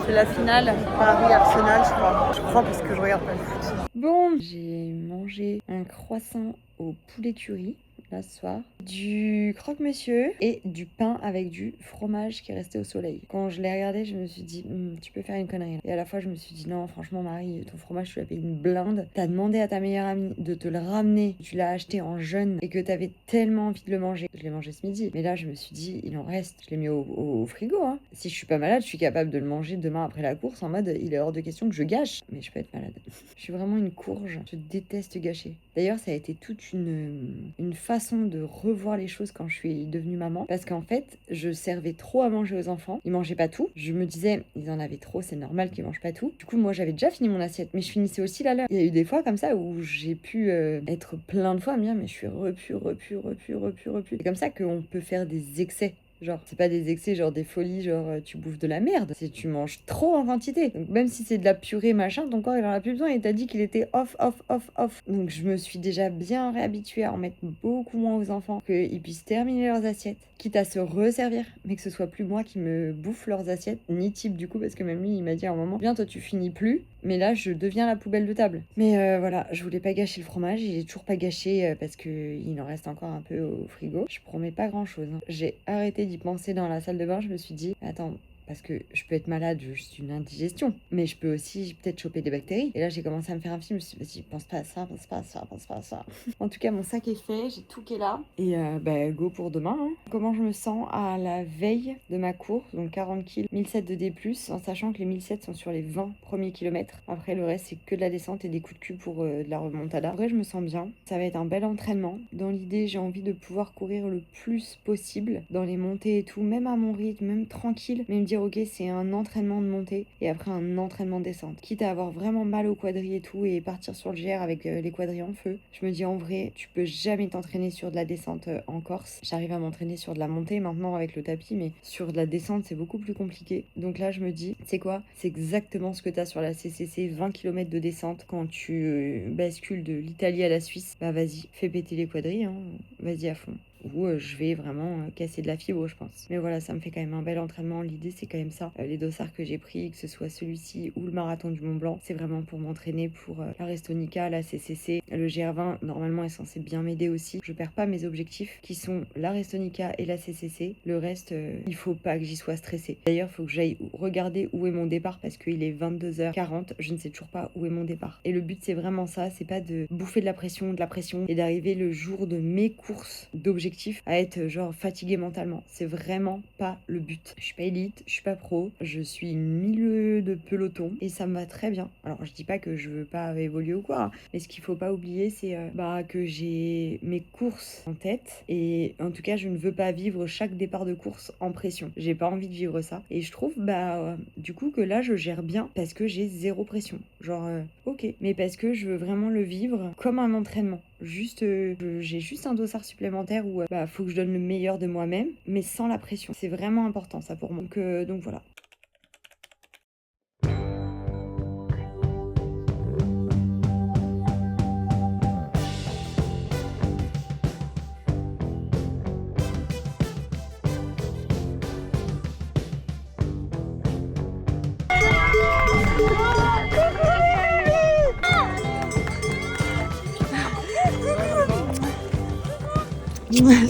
C'est la finale Paris-Arsenal, je crois. Je crois parce que je regarde pas le foot. Bon, j'ai mangé un croissant au poulet curry là ce soir, du croque-monsieur et du pain avec du fromage qui est resté au soleil. Quand je l'ai regardé, je me suis dit tu peux faire une connerie. Et à la fois je me suis dit non, franchement Marie, ton fromage tu l'as payé une blinde. T'as demandé à ta meilleure amie de te le ramener, tu l'as acheté en jeune et que t'avais tellement envie de le manger. Je l'ai mangé ce midi, mais là je me suis dit il en reste. Je l'ai mis au frigo. Hein. Si je suis pas malade, je suis capable de le manger demain après la course en mode il est hors de question que je gâche. Mais je peux être malade. Je suis vraiment une courge. Je déteste gâcher. D'ailleurs ça a été toute une façon de revoir les choses quand je suis devenue maman, parce qu'en fait je servais trop à manger aux enfants, ils mangeaient pas tout, je me disais ils en avaient trop, c'est normal qu'ils mangent pas tout, du coup moi j'avais déjà fini mon assiette mais je finissais aussi la leur. Il y a eu des fois comme ça où j'ai pu être plein de fois à me dire mais je suis repu. C'est comme ça qu'on peut faire des excès. Genre, c'est pas des excès, genre des folies, genre tu bouffes de la merde. C'est tu manges trop en quantité. Donc même si c'est de la purée, machin, ton corps il en a plus besoin et t'as dit qu'il était off. Donc je me suis déjà bien réhabituée à en mettre beaucoup moins aux enfants, qu'ils puissent terminer leurs assiettes, quitte à se resservir, mais que ce soit plus moi qui me bouffe leurs assiettes, ni type du coup, parce que même lui il m'a dit à un moment, bien toi tu finis plus, mais là je deviens la poubelle de table. Mais voilà, je voulais pas gâcher le fromage, il est toujours pas gâché parce qu'il en reste encore un peu au frigo. Je promets pas grand chose. Hein. J'ai arrêté d'y penser dans la salle de bain, je me suis dit, attends, parce que je peux être malade, juste une indigestion, mais je peux aussi peut-être choper des bactéries. Et là, j'ai commencé à me faire un film, je me suis dit, pense pas à ça. En tout cas, mon sac est fait, j'ai tout qui est là. Et go pour demain. Hein. Comment je me sens à la veille de ma course, donc 40 kg, 1007 de D+, en sachant que les 1007 sont sur les 20 premiers kilomètres. Après, le reste, c'est que de la descente et des coups de cul pour de la remontada. En vrai, je me sens bien. Ça va être un bel entraînement. Dans l'idée, j'ai envie de pouvoir courir le plus possible dans les montées et tout, même à mon rythme, même tranquille, mais me dire ok, c'est un entraînement de montée et après un entraînement de descente, quitte à avoir vraiment mal au quadri et tout et partir sur le GR avec les quadris en feu. Je me dis en vrai, tu peux jamais t'entraîner sur de la descente en Corse. J'arrive à m'entraîner sur de la montée maintenant avec le tapis, mais sur de la descente c'est beaucoup plus compliqué. Donc là je me dis, c'est quoi, c'est exactement ce que t'as sur la CCC, 20 km de descente quand tu bascules de l'Italie à la Suisse. Bah vas-y, fais péter les quadris, hein. Vas-y à fond. Où je vais vraiment casser de la fibre, je pense. Mais voilà, ça me fait quand même un bel entraînement. L'idée, c'est quand même ça. Les dossards que j'ai pris, que ce soit celui-ci ou le marathon du Mont Blanc, c'est vraiment pour m'entraîner pour la Restonica, la CCC. Le GR20, normalement, est censé bien m'aider aussi. Je perds pas mes objectifs, qui sont la Restonica et la CCC. Le reste, il faut pas que j'y sois stressée. D'ailleurs, il faut que j'aille regarder où est mon départ, parce qu'il est 22h40. Je ne sais toujours pas où est mon départ. Et le but, c'est vraiment ça. C'est pas de bouffer de la pression, et d'arriver le jour de mes courses d'objectifs à être genre fatiguée mentalement. C'est vraiment pas le but. Je suis pas élite, je suis pas pro, je suis milieu de peloton et ça me va très bien. Alors je dis pas que je veux pas évoluer ou quoi, hein, mais ce qu'il faut pas oublier c'est que j'ai mes courses en tête et en tout cas je ne veux pas vivre chaque départ de course en pression. J'ai pas envie de vivre ça et je trouve du coup que là je gère bien parce que j'ai zéro pression. Genre ok, mais parce que je veux vraiment le vivre comme un entraînement. Juste, j'ai juste un dossard supplémentaire où faut que je donne le meilleur de moi-même, mais sans la pression. C'est vraiment important ça pour moi. Donc voilà.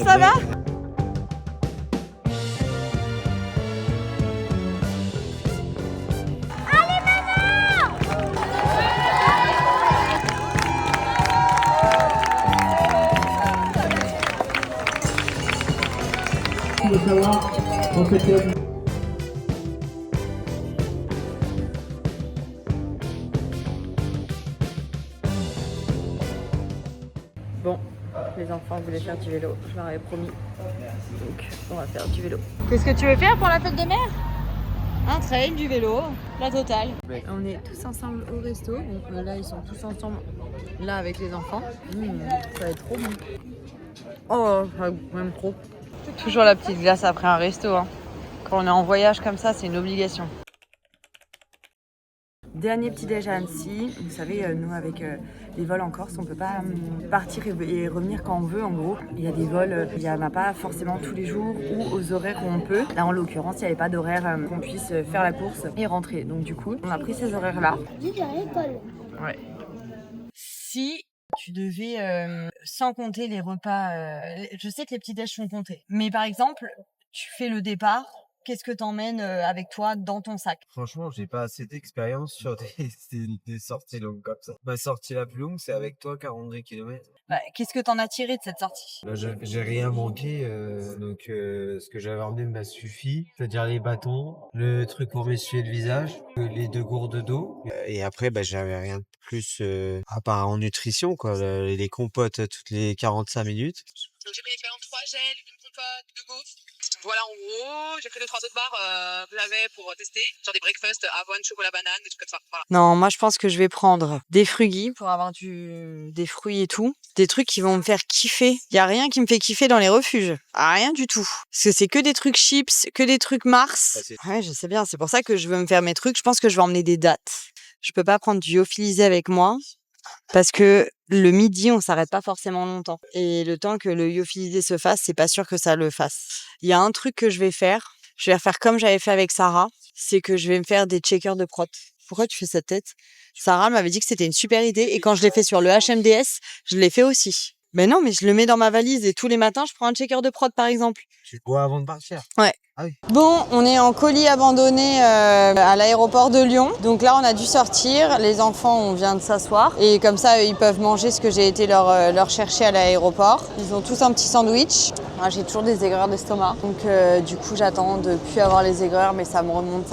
Ça va ? Le savoir en septième. Bon, les enfants voulaient faire du vélo, je leur avais promis. Donc on va faire du vélo. Qu'est-ce que tu veux faire pour la fête des mères? Un trail, du vélo, la totale. On est tous ensemble au resto. Donc là ils sont tous ensemble là avec les enfants. Ça va être trop bon. Oh, même trop. Toujours la petite glace après un resto. Hein. Quand on est en voyage comme ça, c'est une obligation. Dernier petit déj à Annecy. Vous savez, nous avec les vols en Corse, on peut pas partir et revenir quand on veut en gros. Il y a des vols, il n'y en a pas forcément tous les jours ou aux horaires où on peut. Là en l'occurrence, il n'y avait pas d'horaire qu'on puisse faire la course et rentrer. Donc du coup, on a pris ces horaires-là. Ouais. Si tu devais, sans compter les repas, je sais que les petits déj sont comptés. Mais par exemple, tu fais le départ. Qu'est-ce que t'emmènes avec toi dans ton sac? Franchement, j'ai pas assez d'expérience sur des sorties longues comme ça. Ma sortie la plus longue, c'est avec toi, 42 km. Bah, qu'est-ce que t'en as tiré de cette sortie? Là, j'ai rien manqué, donc ce que j'avais emmené m'a suffi. C'est-à-dire les bâtons, le truc pour m'essuyer le visage, les 2 gourdes d'eau. Et après, j'avais rien de plus à part en nutrition, quoi. Les compotes toutes les 45 minutes. Donc j'ai pris l'équivalent de 3 gels, une compote, 2 gaufres. Voilà en gros, j'ai pris 2-3 autres barres que j'avais pour tester, genre des breakfast, avoine, chocolat, banane, des trucs comme ça. Voilà. Non, moi je pense que je vais prendre des fruits pour avoir des fruits et tout, des trucs qui vont me faire kiffer. Il y a rien qui me fait kiffer dans les refuges, rien du tout. Parce que c'est que des trucs chips, que des trucs Mars. Ouais, je sais bien, c'est pour ça que je veux me faire mes trucs. Je pense que je vais emmener des dattes. Je peux pas prendre du lyophilisé avec moi. Parce que le midi, on s'arrête pas forcément longtemps. Et le temps que le lyophilisé se fasse, c'est pas sûr que ça le fasse. Il y a un truc que je vais faire comme j'avais fait avec Sarah, c'est que je vais me faire des checkers de prot. Pourquoi tu fais cette tête? Sarah m'avait dit que c'était une super idée et quand je l'ai fait sur le HMDS, je l'ai fait aussi. Mais non, mais je le mets dans ma valise et tous les matins, je prends un checker de prot par exemple. Tu bois avant de partir? Ouais. Ah oui. Bon, on est en colis abandonné à l'aéroport de Lyon. Donc là, on a dû sortir. Les enfants, on vient de s'asseoir. Et comme ça, ils peuvent manger ce que j'ai été leur chercher à l'aéroport. Ils ont tous un petit sandwich. Moi, j'ai toujours des aigreurs d'estomac. Donc du coup, j'attends de plus avoir les aigreurs. Mais ça me remonte.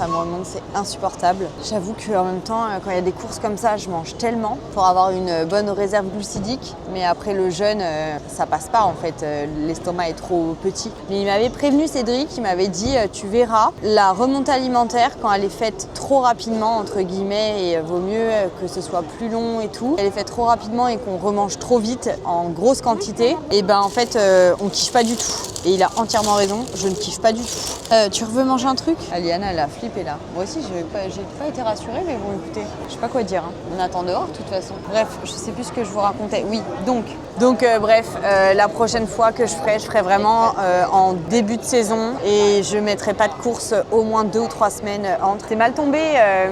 C'est insupportable. J'avoue qu'en même temps, quand il y a des courses comme ça, je mange tellement pour avoir une bonne réserve glucidique. Mais après le jeûne, ça passe pas en fait. L'estomac est trop petit. Mais il m'avait prévenu, Cédric, il m'avait dit tu verras, la remontée alimentaire, quand elle est faite trop rapidement, entre guillemets, et vaut mieux que ce soit plus long et tout, elle est faite trop rapidement et qu'on remange trop vite en grosse quantité, et ben en fait, on kiffe pas du tout. Et il a entièrement raison, je ne kiffe pas du tout. Tu veux manger un truc? Aliana, elle a flippé là. Moi aussi, j'ai pas été rassurée, mais bon, écoutez, je sais pas quoi dire. Hein. On attend dehors, de toute façon. Bref, je sais plus ce que je vous racontais. Oui, donc bref, la prochaine fois que je ferai vraiment en début de saison et je mettrai pas de course au moins 2 ou 3 semaines entre. C'est mal tombé,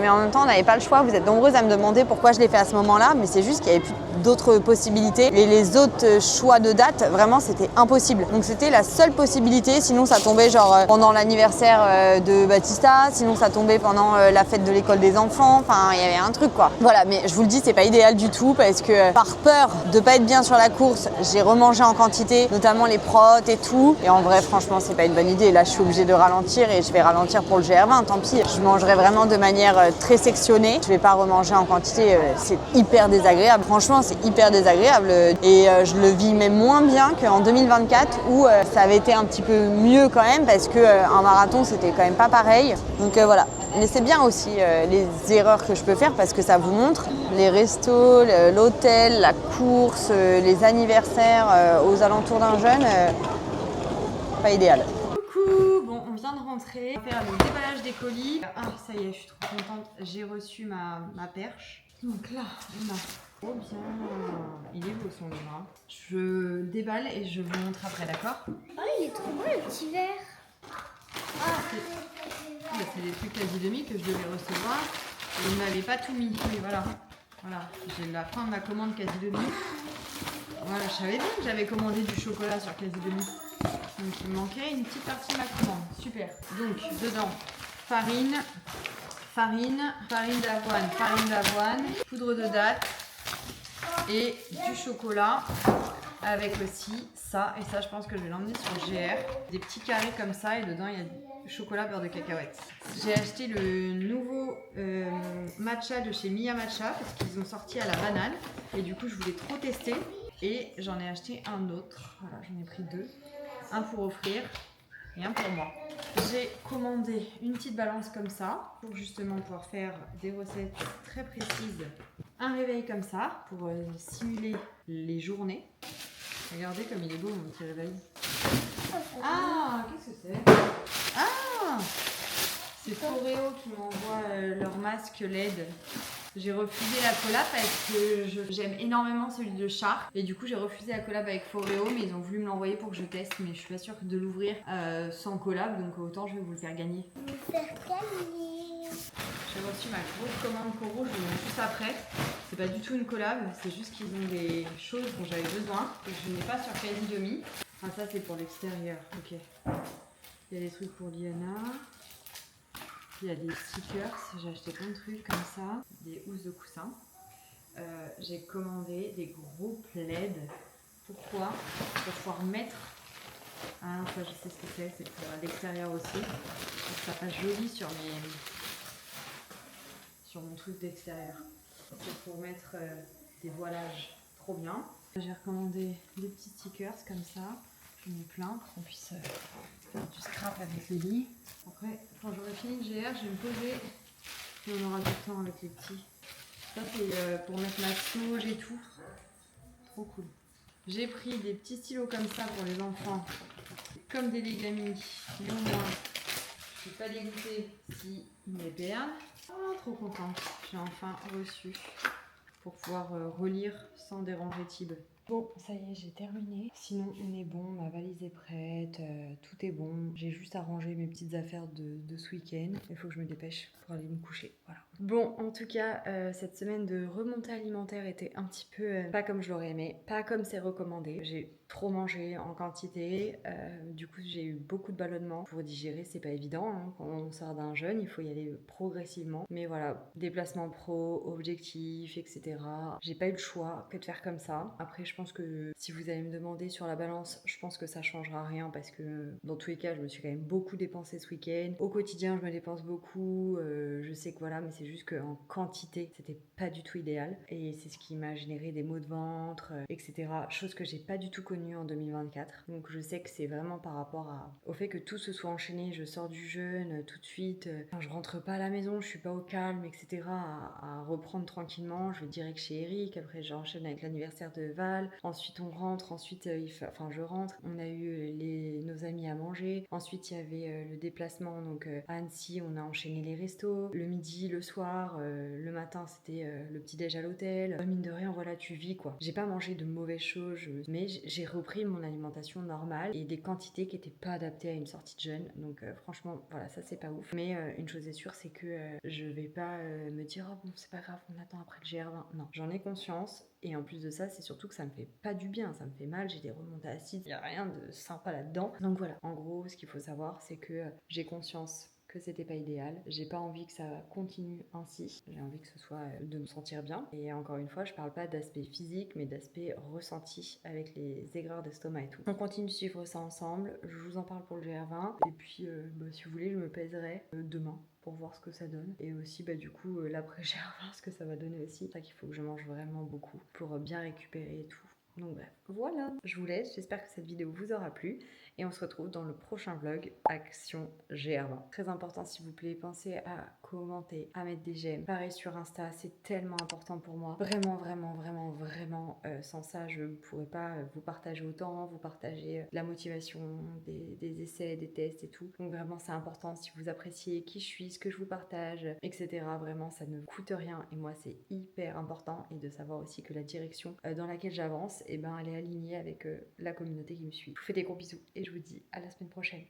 mais en même temps, on n'avait pas le choix. Vous êtes nombreuses à me demander pourquoi je l'ai fait à ce moment-là, mais c'est juste qu'il n'y avait plus d'autres possibilités. Et les autres choix de date, vraiment, c'était impossible. Donc c'était la seule possibilité, sinon ça tombait genre pendant l'anniversaire de Baptista, sinon ça tombait pendant la fête de l'école des enfants, enfin il y avait un truc quoi. Voilà, mais je vous le dis, c'est pas idéal du tout parce que par peur de pas être bien sur la course, j'ai remangé en quantité, notamment les protes et tout. Et en vrai, franchement, c'est pas une bonne idée. Là, je suis obligée de ralentir et je vais ralentir pour le GR20, tant pis. Je mangerai vraiment de manière très sectionnée. Je vais pas remanger en quantité, c'est hyper désagréable. Franchement, c'est hyper désagréable et je le vis même moins bien qu'en 2024 où ça avait été un petit peu mieux quand même parce qu'un marathon, c'était quand même pas pareil. Donc voilà. Mais c'est bien aussi les erreurs que je peux faire parce que ça vous montre les restos, l'hôtel, la course, les anniversaires aux alentours d'un jeûne, pas idéal. Coucou, bon on vient de rentrer, on va faire le déballage des colis. Ah ça y est, je suis trop contente, j'ai reçu ma perche. Donc là, on a trop bien, il est beau son livre. Hein. Je déballe et je vous montre après, d'accord? Oh, il est trop beau le petit verre. C'est des trucs quasi demi que je devais recevoir et il m'avait pas tout mis. Oui, voilà. J'ai la fin de ma commande quasi demi. Voilà, je savais bien que j'avais commandé du chocolat sur quasi demi. Donc il me manquait une petite partie de ma commande. Super. Donc dedans, farine d'avoine, poudre de dattes et du chocolat. Avec aussi ça, et ça je pense que je vais l'emmener sur GR. Des petits carrés comme ça et dedans il y a du chocolat beurre de cacahuète. J'ai acheté le nouveau matcha de chez Mia Matcha parce qu'ils ont sorti à la banane et du coup je voulais trop tester et j'en ai acheté un autre. Voilà, j'en ai pris 2. Un pour offrir et un pour moi. J'ai commandé une petite balance comme ça pour justement pouvoir faire des recettes très précises. Un réveil comme ça pour simuler les journées. Regardez comme il est beau mon petit réveil. Ah, qu'est-ce que c'est? Ah, c'est Foreo qui m'envoie leur masque LED. J'ai refusé la collab parce que j'aime énormément celui de Char. Et du coup, j'ai refusé la collab avec Foreo, mais ils ont voulu me l'envoyer pour que je teste. Mais je suis pas sûre de l'ouvrir sans collab, donc autant je vais vous le faire gagner. J'ai reçu ma grosse commande Coro, je vous montre juste après. C'est pas du tout une collab, c'est juste qu'ils ont des choses dont j'avais besoin que je n'ai pas sur Casidomi. Ah, ça c'est pour l'extérieur, ok. Il y a des trucs pour Liana. Il y a des stickers, j'ai acheté plein de trucs comme ça, des housses de coussin. J'ai commandé des gros plaids. Pourquoi? Pour pouvoir mettre. Ah, ça je sais ce que c'est pour l'extérieur aussi. Donc, ça passe joli sur mon truc d'extérieur. C'est pour mettre des voilages trop bien. J'ai recommandé des petits stickers comme ça. J'en ai plein pour qu'on puisse faire du scrap avec les lits. Après, quand j'aurai fini le GR, je vais me poser et on aura du temps avec les petits. Ça c'est pour mettre ma sauge et tout. Trop cool. J'ai pris des petits stylos comme ça pour les enfants. Comme des Legami. Mais au moins, je ne suis pas dégoûtée s'ils me les perdent. Oh, trop contente. J'ai enfin reçu pour pouvoir relire sans déranger Tib. Bon, ça y est, j'ai terminé. Sinon, on est bon, ma valise est prête, tout est bon. J'ai juste à ranger mes petites affaires de ce week-end. Il faut que je me dépêche pour aller me coucher. Voilà. Bon, en tout cas, cette semaine de remontée alimentaire était un petit peu pas comme je l'aurais aimé, pas comme c'est recommandé. J'ai trop mangé en quantité, du coup j'ai eu beaucoup de ballonnements. Pour digérer, c'est pas évident, hein. Quand on sort d'un jeûne, il faut y aller progressivement. Mais voilà, déplacement pro, objectifs, etc. J'ai pas eu le choix que de faire comme ça. Après, je pense que si vous allez me demander sur la balance, je pense que ça changera rien parce que dans tous les cas, je me suis quand même beaucoup dépensée ce week-end. Au quotidien, je me dépense beaucoup. Je sais que voilà, mais c'est juste qu'en quantité, c'était pas du tout idéal. Et c'est ce qui m'a généré des maux de ventre, etc. Chose que j'ai pas du tout connue en 2024. Donc je sais que c'est vraiment par rapport au fait que tout se soit enchaîné. Je sors du jeûne tout de suite. Je rentre pas à la maison, je suis pas au calme, etc. à reprendre tranquillement. Je vais direct chez Eric. Après, j'enchaîne avec l'anniversaire de Val. Ensuite, on rentre. Ensuite, je rentre. On a eu nos amis à manger. Ensuite, il y avait le déplacement. Donc à Annecy, on a enchaîné les restos. Le midi, le soir, le matin, c'était le petit-déj à l'hôtel. Mine de rien, voilà, tu vis quoi. J'ai pas mangé de mauvaises choses, mais j'ai repris mon alimentation normale et des quantités qui étaient pas adaptées à une sortie de jeûne. Donc franchement, voilà, ça c'est pas ouf. Mais une chose est sûre, c'est que je vais pas me dire oh bon, c'est pas grave, on attend après le GR20. Non, j'en ai conscience. Et en plus de ça, c'est surtout que ça me fait pas du bien, ça me fait mal, j'ai des remontées acides, il y a rien de sympa là-dedans. Donc voilà, en gros, ce qu'il faut savoir, c'est que j'ai conscience que c'était pas idéal. J'ai pas envie que ça continue ainsi. J'ai envie que ce soit de me sentir bien. Et encore une fois, je parle pas d'aspect physique, mais d'aspect ressenti avec les aigreurs d'estomac et tout. On continue de suivre ça ensemble. Je vous en parle pour le GR20. Et puis, si vous voulez, je me pèserai demain pour voir ce que ça donne. Et aussi, du coup, l'après GR20, ce que ça va donner aussi. C'est pour ça qu'il faut que je mange vraiment beaucoup pour bien récupérer et tout. Donc bref, voilà, je vous laisse, j'espère que cette vidéo vous aura plu et on se retrouve dans le prochain vlog Action GR20. Très important s'il vous plaît, pensez à commenter, à mettre des j'aime. Pareil sur Insta, c'est tellement important pour moi. Vraiment, vraiment, vraiment, vraiment, sans ça je ne pourrais pas vous partager autant, vous partager la motivation, des essais, des tests et tout. Donc vraiment c'est important si vous appréciez qui je suis, ce que je vous partage, etc. Vraiment ça ne coûte rien et moi c'est hyper important et de savoir aussi que la direction dans laquelle j'avance, elle est alignée avec la communauté qui me suit. Je vous fais des gros bisous et je vous dis à la semaine prochaine.